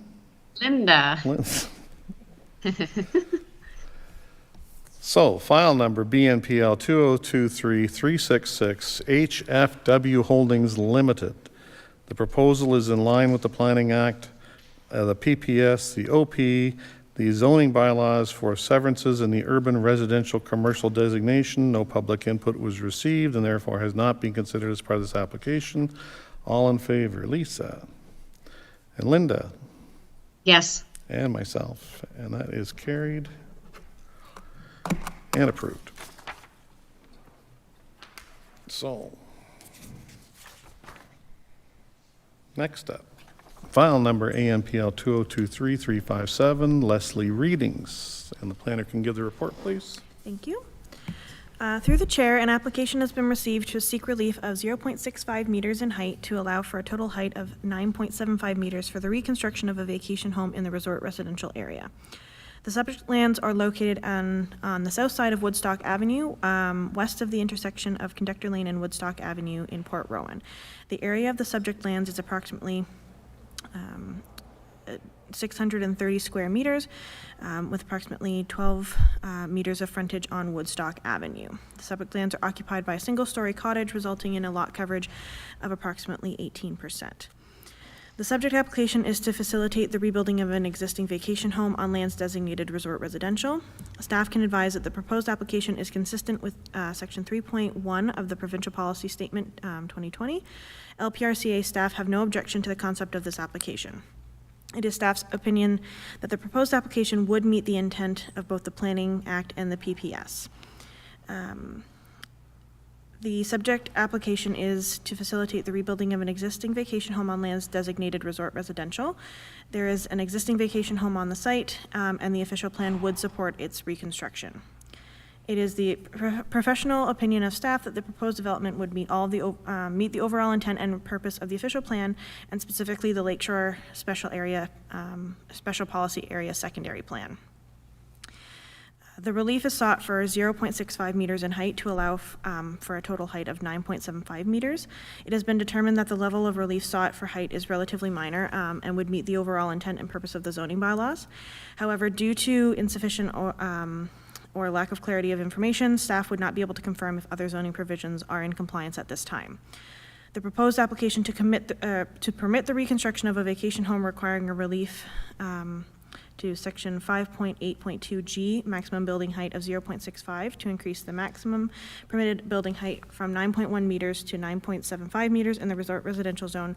Speaker 1: Linda.
Speaker 2: Liz. So, file number BNPL 2023366 HFW Holdings Limited. The proposal is in line with the Planning Act, the PPS, the OP, the zoning bylaws for severances in the urban residential commercial designation. No public input was received and therefore has not been considered as part of this application. All in favor, Lisa and Linda.
Speaker 1: Yes.
Speaker 2: And myself, and that is carried and approved. So, next up, file number ANPL 2023357, Leslie Readings. And the planner can give the report, please.
Speaker 3: Thank you. Through the chair, an application has been received to seek relief of 0.65 meters in height to allow for a total height of 9.75 meters for the reconstruction of a vacation home in the resort residential area. The subject lands are located on the south side of Woodstock Avenue, west of the intersection of Conductor Lane and Woodstock Avenue in Port Rowan. The area of the subject lands is approximately 630 square meters, with approximately 12 meters of frontage on Woodstock Avenue. The subject lands are occupied by a single-story cottage, resulting in a lot coverage of approximately 18%. The subject application is to facilitate the rebuilding of an existing vacation home on lands designated resort residential. Staff can advise that the proposed application is consistent with Section 3.1 of the Provincial Policy Statement 2020. LPRCA staff have no objection to the concept of this application. It is staff's opinion that the proposed application would meet the intent of both the Planning Act and the PPS. The subject application is to facilitate the rebuilding of an existing vacation home on lands designated resort residential. There is an existing vacation home on the site, and the official plan would support its reconstruction. It is the professional opinion of staff that the proposed development would meet all the meet the overall intent and purpose of the official plan, and specifically the Lakeshore Special Policy Area Secondary Plan. The relief is sought for 0.65 meters in height to allow for a total height of 9.75 meters. It has been determined that the level of relief sought for height is relatively minor and would meet the overall intent and purpose of the zoning bylaws. However, due to insufficient or lack of clarity of information, staff would not be able to confirm if other zoning provisions are in compliance at this time. The proposed application to permit the reconstruction of a vacation home requiring a relief to Section 5.8.2G, maximum building height of 0.65 to increase the maximum permitted building height from 9.1 meters to 9.75 meters in the resort residential zone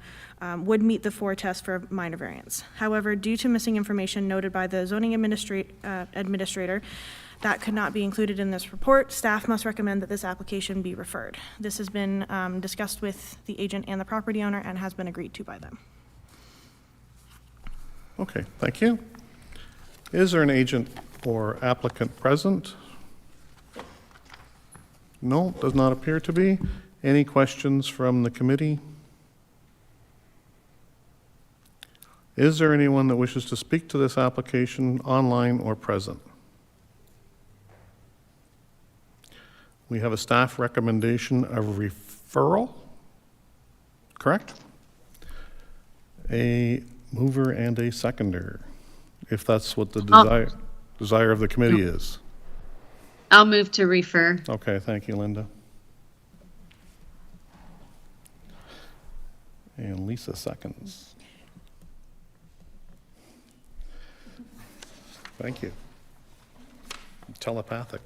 Speaker 3: would meet the 4 tests for minor variance. However, due to missing information noted by the zoning administrator, That could not be included in this report. Staff must recommend that this application be referred. This has been discussed with the agent and the property owner and has been agreed to by them.
Speaker 2: Okay, thank you. Is there an agent or applicant present? No, does not appear to be. Any questions from the committee? Is there anyone that wishes to speak to this application, online or present? We have a staff recommendation of referral, correct? A mover and a seconder, if that's what the desire of the committee is.
Speaker 1: I'll move to refer.
Speaker 2: Okay, thank you, Linda. And Lisa seconds. Thank you. Telepathic.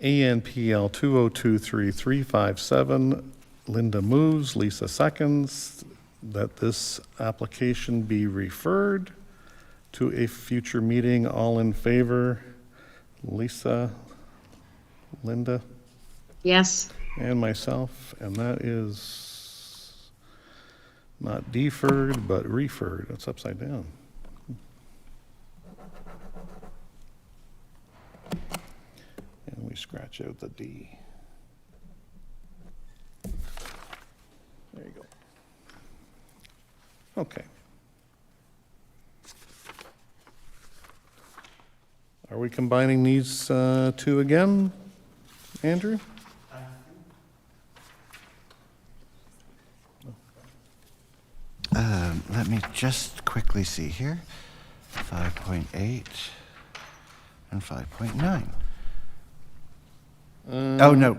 Speaker 2: ANPL 2023-357, Linda moves, Lisa seconds, that this application be referred to a future meeting. All in favor? Lisa, Linda,
Speaker 1: Yes.
Speaker 2: and myself, and that is not deferred, but referred. It's upside down. And we scratch out the D. There you go. Okay. Are we combining these two again, Andrew?
Speaker 5: Let me just quickly see here. 5.8 and 5.9. Oh, no,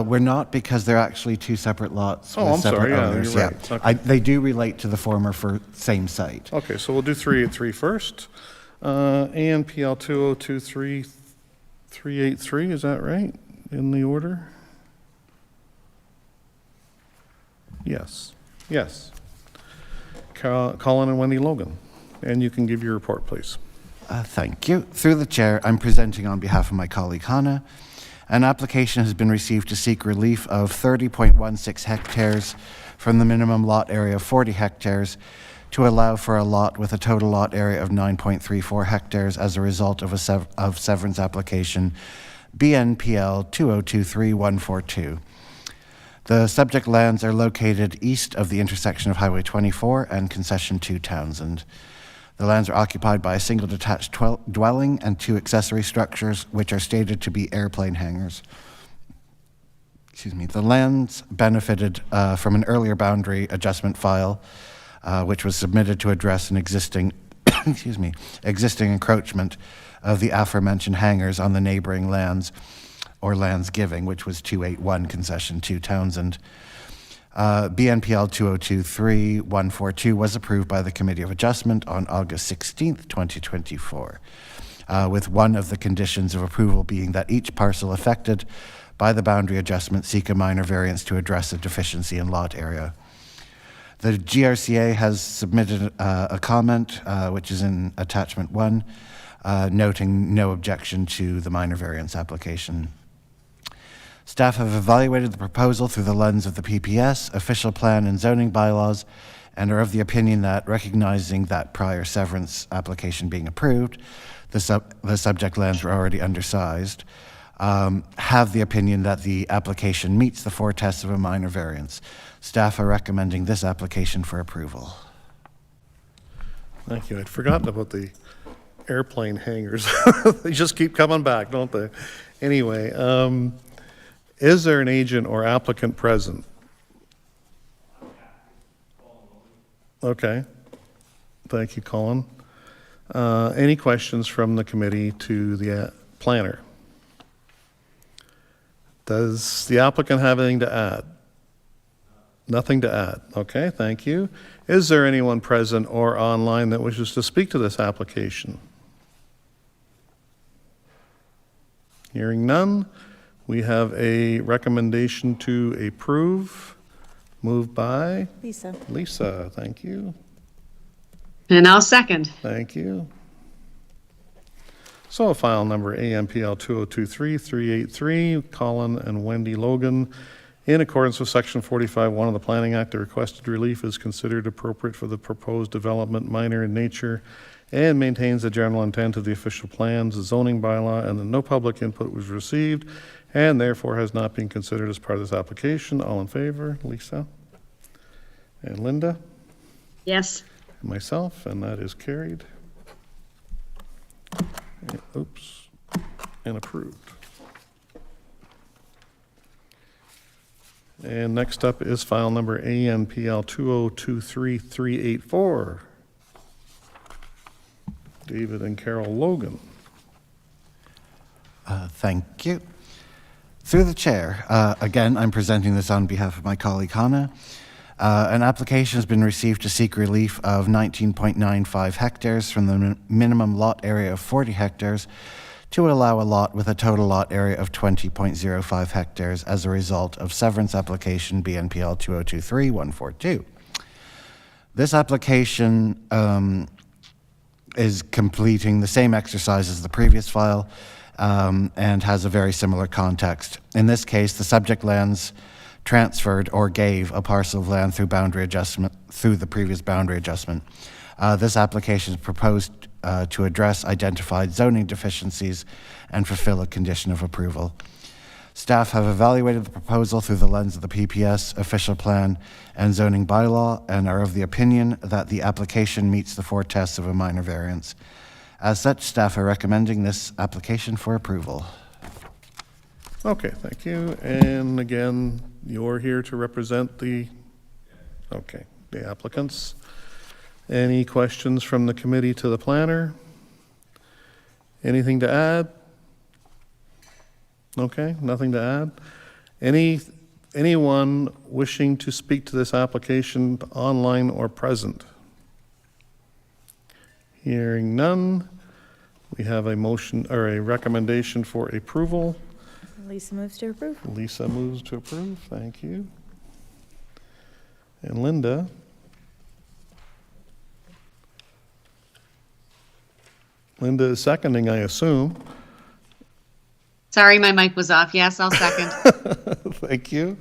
Speaker 5: we're not, because they're actually two separate lots
Speaker 2: Oh,
Speaker 5: with
Speaker 2: I'm
Speaker 5: separate
Speaker 2: sorry, yeah,
Speaker 5: owners.
Speaker 2: you're right. Okay.
Speaker 5: They do relate to the former for same site.
Speaker 2: Okay, so we'll do 383 first. ANPL 2023-383, is that right, in the order? Yes, yes. Colin and Wendy Logan, and you can give your report, please.
Speaker 5: Thank you. Through the chair, I'm presenting on behalf of my colleague Hannah. An application has been received to seek relief of 30.16 hectares from the minimum lot area of 40 hectares to allow for a lot with a total lot area of 9.34 hectares as a result of of severance application BNPL 2023-142. The subject lands are located east of the intersection of Highway 24 and Concession 2 Townsend. The lands are occupied by a single detached dwelling and two accessory structures, which are stated to be airplane hangars. Excuse me. The lands benefited from an earlier boundary adjustment file, which was submitted to address an existing, existing encroachment of the aforementioned hangars on the neighboring lands, or lands giving, which was 281 Concession 2 Townsend. BNPL 2023-142 was approved by the Committee of Adjustment on August 16th, 2024, with one of the conditions of approval being that each parcel affected by the boundary adjustment seek a minor variance to address a deficiency in lot area. The GRCA has submitted a comment, which is in attachment 1, noting no objection to the minor variance application. Staff have evaluated the proposal through the lens of the PPS, official plan, and zoning bylaws, and are of the opinion that, recognizing that prior severance application being approved, the subject lands were already undersized, have the opinion that the application meets the 4 tests of a minor variance. Staff are recommending this application for approval.
Speaker 2: Thank you. I'd forgotten about the airplane hangars. They just keep coming back, don't they? Anyway, is there an agent or applicant present? Okay. Thank you, Colin. Any questions from the committee to the planner? Does the applicant have anything to add? Nothing to add. Okay, thank you. Is there anyone present or online that wishes to speak to this application? Hearing none, we have a recommendation to approve, moved by
Speaker 4: Lisa.
Speaker 2: Lisa. Thank you.
Speaker 1: And I'll second.
Speaker 2: Thank you. So file number AMPL 2023-383, Colin and Wendy Logan. In accordance with Section 45(1) of the Planning Act, the requested relief is considered appropriate for the proposed development, minor in nature, and maintains the general intent of the official plans, the zoning bylaw, and that no public input was received, and therefore has not been considered as part of this application. All in favor? Lisa? And Linda?
Speaker 1: Yes.
Speaker 2: And myself, and that is carried. Oops, and approved. And next up is file number AMPL 2023-384. David and Carol Logan.
Speaker 5: Thank you. Through the chair, again, I'm presenting this on behalf of my colleague Hannah. An application has been received to seek relief of 19.95 hectares from the minimum lot area of 40 hectares to allow a lot with a total lot area of 20.05 hectares as a result of severance application BNPL 2023-142. This application is completing the same exercise as the previous file and has a very similar context. In this case, the subject lands transferred or gave a parcel of land through boundary adjustment through the previous boundary adjustment. This application is proposed to address identified zoning deficiencies and fulfill a condition of approval. Staff have evaluated the proposal through the lens of the PPS, official plan, and zoning bylaw, and are of the opinion that the application meets the 4 tests of a minor variance. As such, staff are recommending this application for approval.
Speaker 2: Okay, thank you. And again, you're here to represent the applicants. Any questions from the committee to the planner? Anything to add? Okay, nothing to add. Anyone wishing to speak to this application online or present? Hearing none, we have a motion or a recommendation for approval.
Speaker 4: Lisa moves to approve.
Speaker 2: Lisa moves to approve. Thank you. And Linda? Linda is seconding, I assume.
Speaker 1: Sorry, my mic was off. Yes, I'll second.
Speaker 2: Thank you.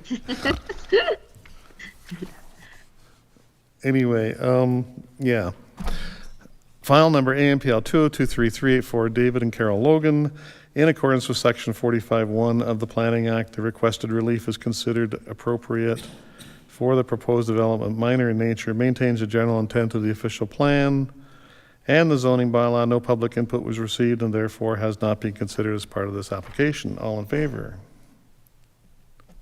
Speaker 2: Anyway, yeah. File number AMPL 2023-384, David and Carol Logan. In accordance with Section 45(1) of the Planning Act, the requested relief is considered appropriate for the proposed development, minor in nature, maintains the general intent of the official plan and the zoning bylaw. No public input was received and therefore has not been considered as part of this application. All in favor?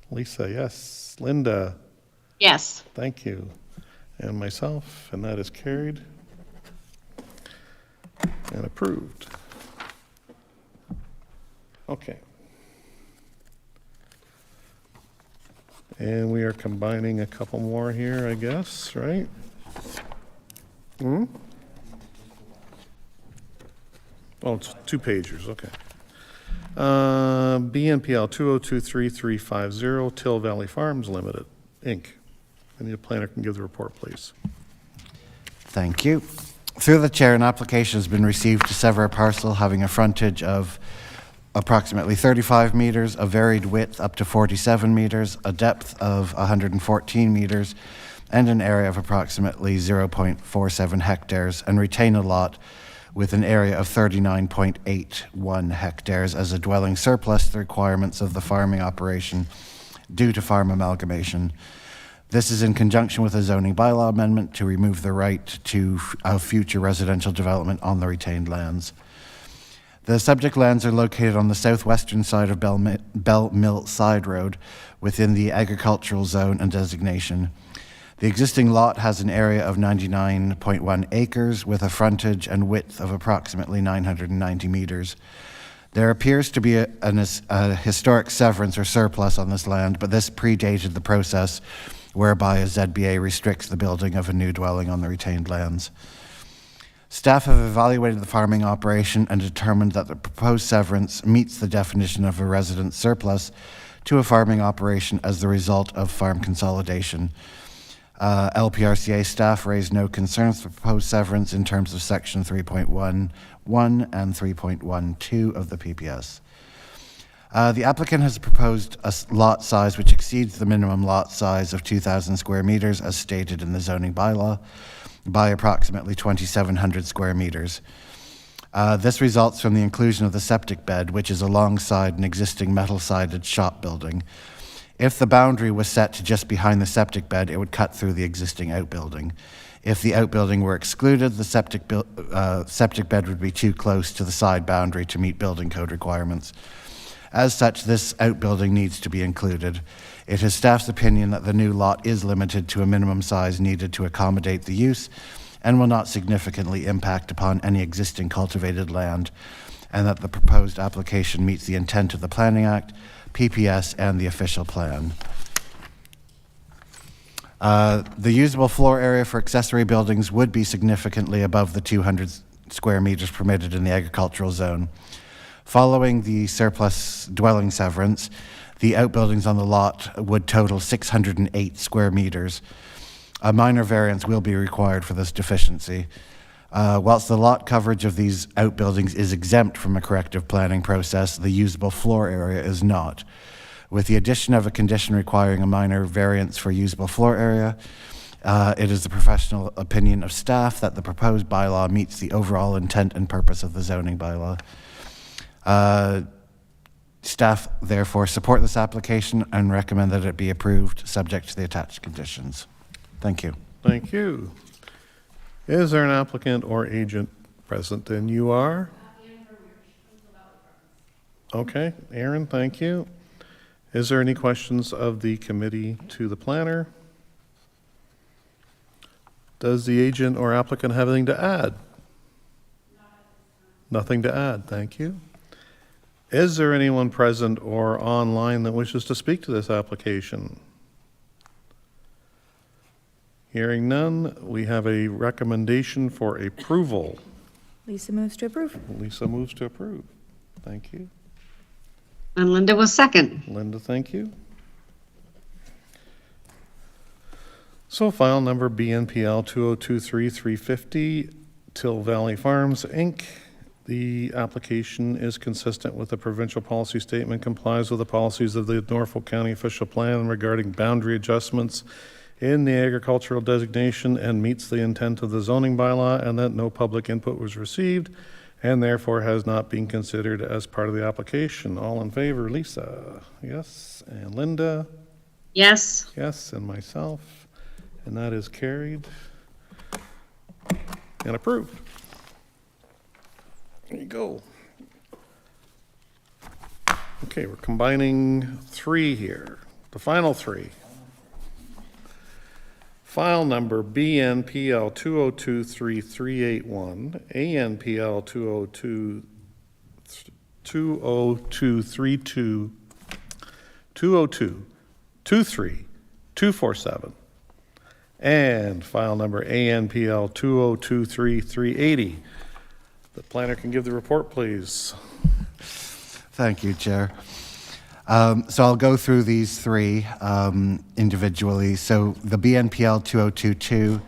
Speaker 2: Lisa, yes. Linda?
Speaker 1: Yes.
Speaker 2: Thank you. And myself, and that is carried and approved. Okay. And we are combining a couple more here, I guess, right? Oh, it's 2 pagers, okay. BNPL 2023-350, Till Valley Farms Limited, Inc. And the planner can give the report, please.
Speaker 5: Thank you. Through the chair, an application has been received to sever a parcel having a frontage of approximately 35 meters, a varied width up to 47 meters, a depth of 114 meters, and an area of approximately 0.47 hectares, and retain a lot with an area of 39.81 hectares as a dwelling surplus to the requirements of the farming operation due to farm amalgamation. This is in conjunction with a zoning bylaw amendment to remove the right to future residential development on the retained lands. The subject lands are located on the southwestern side of Bell Mill Side Road within the agricultural zone and designation. The existing lot has an area of 99.1 acres with a frontage and width of approximately 990 meters. There appears to be a historic severance or surplus on this land, but this predated the process whereby a ZBA restricts the building of a new dwelling on the retained lands. Staff have evaluated the farming operation and determined that the proposed severance meets the definition of a resident surplus to a farming operation as the result of farm consolidation. LPRCA staff raised no concerns for proposed severance in terms of section 3.11 and 3.12 of the PPS. The applicant has proposed a lot size which exceeds the minimum lot size of 2,000 square meters as stated in the zoning bylaw by approximately 2,700 square meters. This results from the inclusion of the septic bed, which is alongside an existing metal-sided shop building. If the boundary was set to just behind the septic bed, it would cut through the existing outbuilding. If the outbuilding were excluded, the septic bed would be too close to the side boundary to meet building code requirements. As such, this outbuilding needs to be included. It is staff's opinion that the new lot is limited to a minimum size needed to accommodate the use and will not significantly impact upon any existing cultivated land, and that the proposed application meets the intent of the Planning Act, PPS, and the official plan. The usable floor area for accessory buildings would be significantly above the 200 square meters permitted in the agricultural zone. Following the surplus dwelling severance, the outbuildings on the lot would total 608 square meters. A minor variance will be required for this deficiency. Whilst the lot coverage of these outbuildings is exempt from a corrective planning process, the usable floor area is not. With the addition of a condition requiring a minor variance for usable floor area, it is the professional opinion of staff that the proposed bylaw meets the overall intent and purpose of the zoning bylaw. Staff therefore support this application and recommend that it be approved, subject to the attached conditions. Thank you.
Speaker 2: Thank you. Is there an applicant or agent present? And you are? Okay, Aaron, thank you. Is there any questions of the committee to the planner? Does the agent or applicant have anything to add? Nothing to add, thank you. Is there anyone present or online that wishes to speak to this application? Hearing none, we have a recommendation for approval.
Speaker 4: Lisa moves to approve.
Speaker 2: Lisa moves to approve. Thank you.
Speaker 1: And Linda was second.
Speaker 2: Linda, thank you. So file number BNPL 2023350, Till Valley Farms, Inc. The application is consistent with the provincial policy statement, complies with the policies of the Norfolk County Official Plan regarding boundary adjustments in the agricultural designation, and meets the intent of the zoning bylaw, and that no public input was received and therefore has not been considered as part of the application. All in favor, Lisa? Yes. And Linda?
Speaker 1: Yes.
Speaker 2: Yes. And myself. And that is carried and approved. There you go. Okay, we're combining three here. The final three. File number BNPL 2023381, ANPL 20232, 2022347, and file number ANPL 2023380. The planner can give the report, please.
Speaker 5: Thank you, Chair. So I'll go through these three individually. So the BNPL 2022,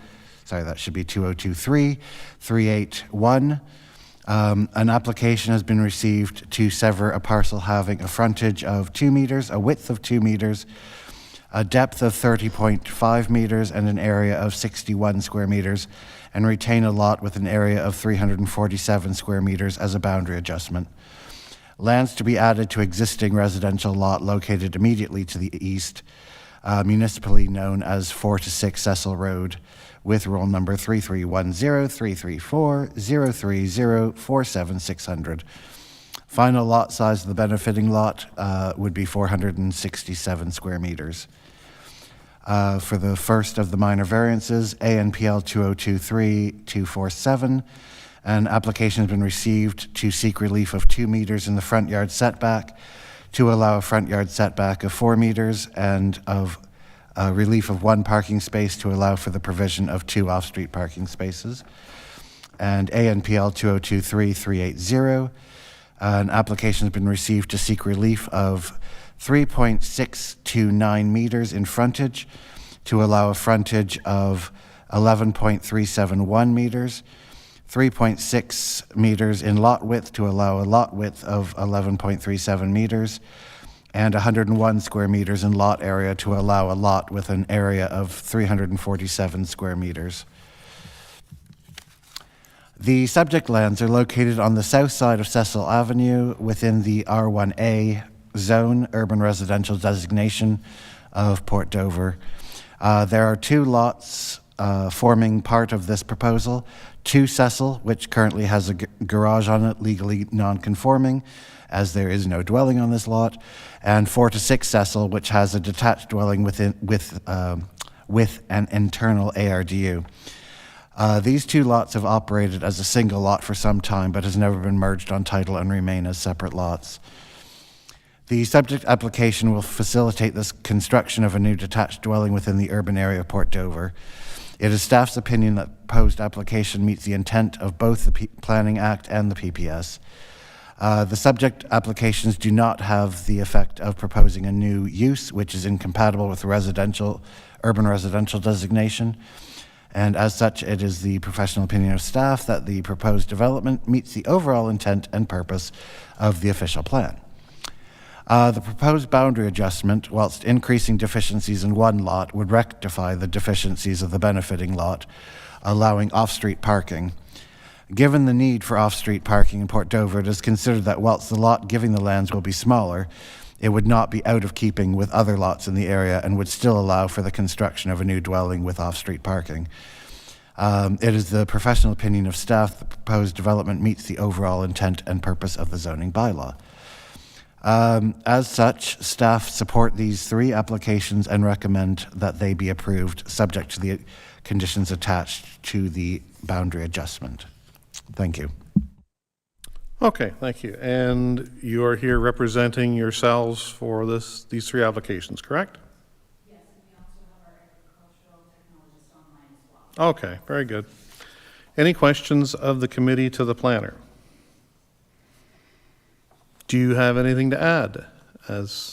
Speaker 5: sorry, that should be 2023-381. An application has been received to sever a parcel having a frontage of 2 meters, a width of 2 meters, a depth of 30.5 meters, and an area of 61 square meters, and retain a lot with an area of 347 square meters as a boundary adjustment. Lands to be added to existing residential lot located immediately to the east, municipally known as 4 to 6 Cecil Road, with roll number 3310-334-030-47600. Final lot size of the benefiting lot would be 467 square meters. For the first of the minor variances, ANPL 2023-247, an application has been received to seek relief of 2 meters in the front yard setback, to allow a front yard setback of 4 meters, and of relief of 1 parking space to allow for the provision of 2 off-street parking spaces. And ANPL 2023-380, an application has been received to seek relief of 3.629 meters in frontage, to allow a frontage of 11.371 meters, 3.6 meters in lot width to allow a lot width of 11.37 meters, and 101 square meters in lot area to allow a lot with an area of 347 square meters. The subject lands are located on the south side of Cecil Avenue within the R1A zone, urban residential designation of Port Dover. There are two lots forming part of this proposal. 2 Cecil, which currently has a garage on it, legally non-conforming, as there is no dwelling on this lot, and 4 to 6 Cecil, which has a detached dwelling with an internal ARDU. These 2 lots have operated as a single lot for some time, but has never been merged on title and remain as separate lots. The subject application will facilitate this construction of a new detached dwelling within the urban area of Port Dover. It is staff's opinion that the proposed application meets the intent of both the Planning Act and the PPS. The subject applications do not have the effect of proposing a new use, which is incompatible with urban residential designation. And as such, it is the professional opinion of staff that the proposed development meets the overall intent and purpose of the official plan. The proposed boundary adjustment, whilst increasing deficiencies in one lot, would rectify the deficiencies of the benefiting lot, allowing off-street parking. Given the need for off-street parking in Port Dover, it is considered that whilst the lot giving the lands will be smaller, it would not be out of keeping with other lots in the area and would still allow for the construction of a new dwelling with off-street parking. It is the professional opinion of staff that the proposed development meets the overall intent and purpose of the zoning bylaw. As such, staff support these 3 applications and recommend that they be approved, subject to the conditions attached to the boundary adjustment. Thank you.
Speaker 2: Okay, thank you. And you are here representing yourselves for these 3 applications, correct?
Speaker 9: Yes, and we also have our agricultural technologist online as well.
Speaker 2: Okay, very good. Any questions of the committee to the planner? Do you have anything to add?
Speaker 9: No, not at this time.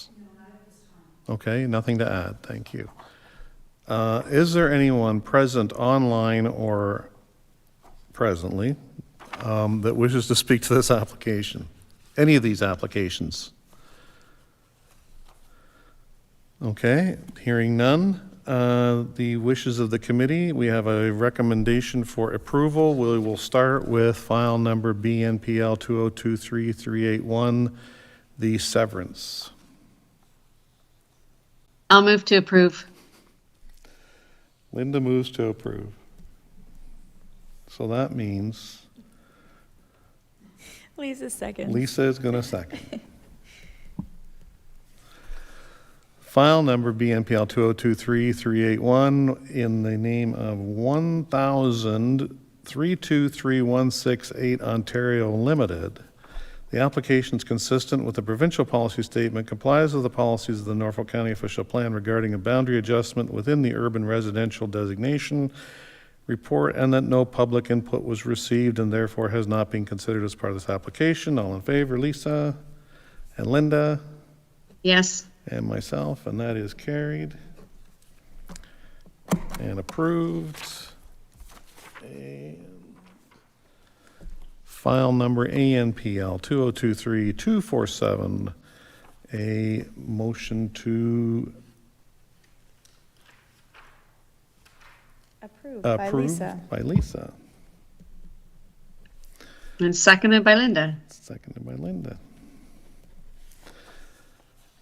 Speaker 2: Okay, nothing to add. Thank you. Is there anyone present online or presently that wishes to speak to this application? Any of these applications? Okay, hearing none. The wishes of the committee, we have a recommendation for approval. We will start with file number BNPL 2023381, the severance.
Speaker 1: I'll move to approve.
Speaker 2: Linda moves to approve. So that means
Speaker 4: Lisa second.
Speaker 2: Lisa is going to second. File number BNPL 2023381 in the name of 10323168 Ontario Limited. The application is consistent with the provincial policy statement, complies with the policies of the Norfolk County Official Plan regarding a boundary adjustment within the urban residential designation report, and that no public input was received and therefore has not been considered as part of this application. All in favor, Lisa and Linda?
Speaker 1: Yes.
Speaker 2: And myself, and that is carried and approved. And file number ANPL 2023247, a motion to
Speaker 4: Approved by Lisa.
Speaker 2: by Lisa,
Speaker 1: And seconded by Linda.
Speaker 2: seconded by Linda.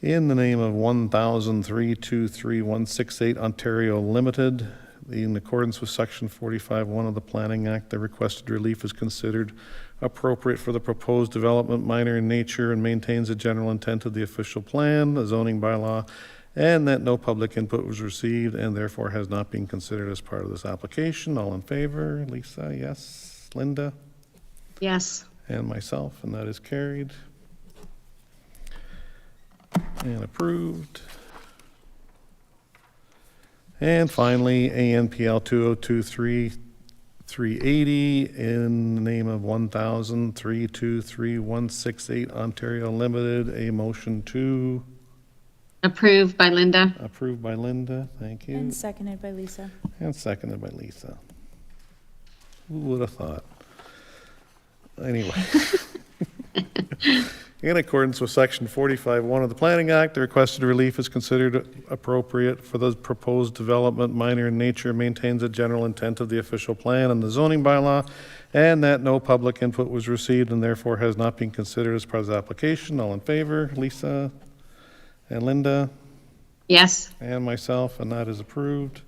Speaker 2: In the name of 10323168 Ontario Limited, in accordance with Section 45(1) of the Planning Act, the requested relief is considered appropriate for the proposed development, minor in nature, and maintains the general intent of the official plan, the zoning bylaw, and that no public input was received and therefore has not been considered as part of this application. All in favor? Lisa, yes. Linda?
Speaker 1: Yes.
Speaker 2: And myself, and that is carried and approved. And finally, ANPL 2023380 in the name of 10323168 Ontario Limited, a motion to
Speaker 1: Approved by Linda.
Speaker 2: Approved by Linda, thank you.
Speaker 4: And seconded by Lisa.
Speaker 2: And seconded by Lisa. Who would have thought? Anyway. In accordance with Section 45(1) of the Planning Act, the requested relief is considered appropriate for the proposed development, minor in nature, maintains the general intent of the official plan and the zoning bylaw, and that no public input was received and therefore has not been considered as part of the application. All in favor? Lisa and Linda
Speaker 1: Yes.
Speaker 2: and myself, and that is approved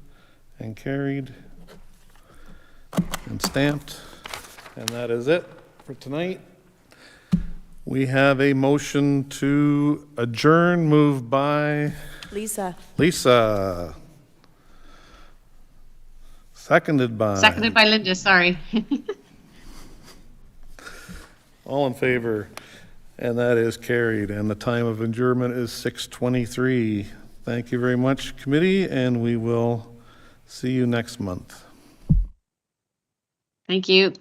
Speaker 2: and carried and stamped. And that is it for tonight. We have a motion to adjourn, moved by
Speaker 4: Lisa.
Speaker 2: Lisa. Seconded by.
Speaker 1: Seconded by Linda, sorry.
Speaker 2: All in favor, and that is carried. And the time of adjournment is 6:23. Thank you very much, committee, and we will see you next month.
Speaker 1: Thank you.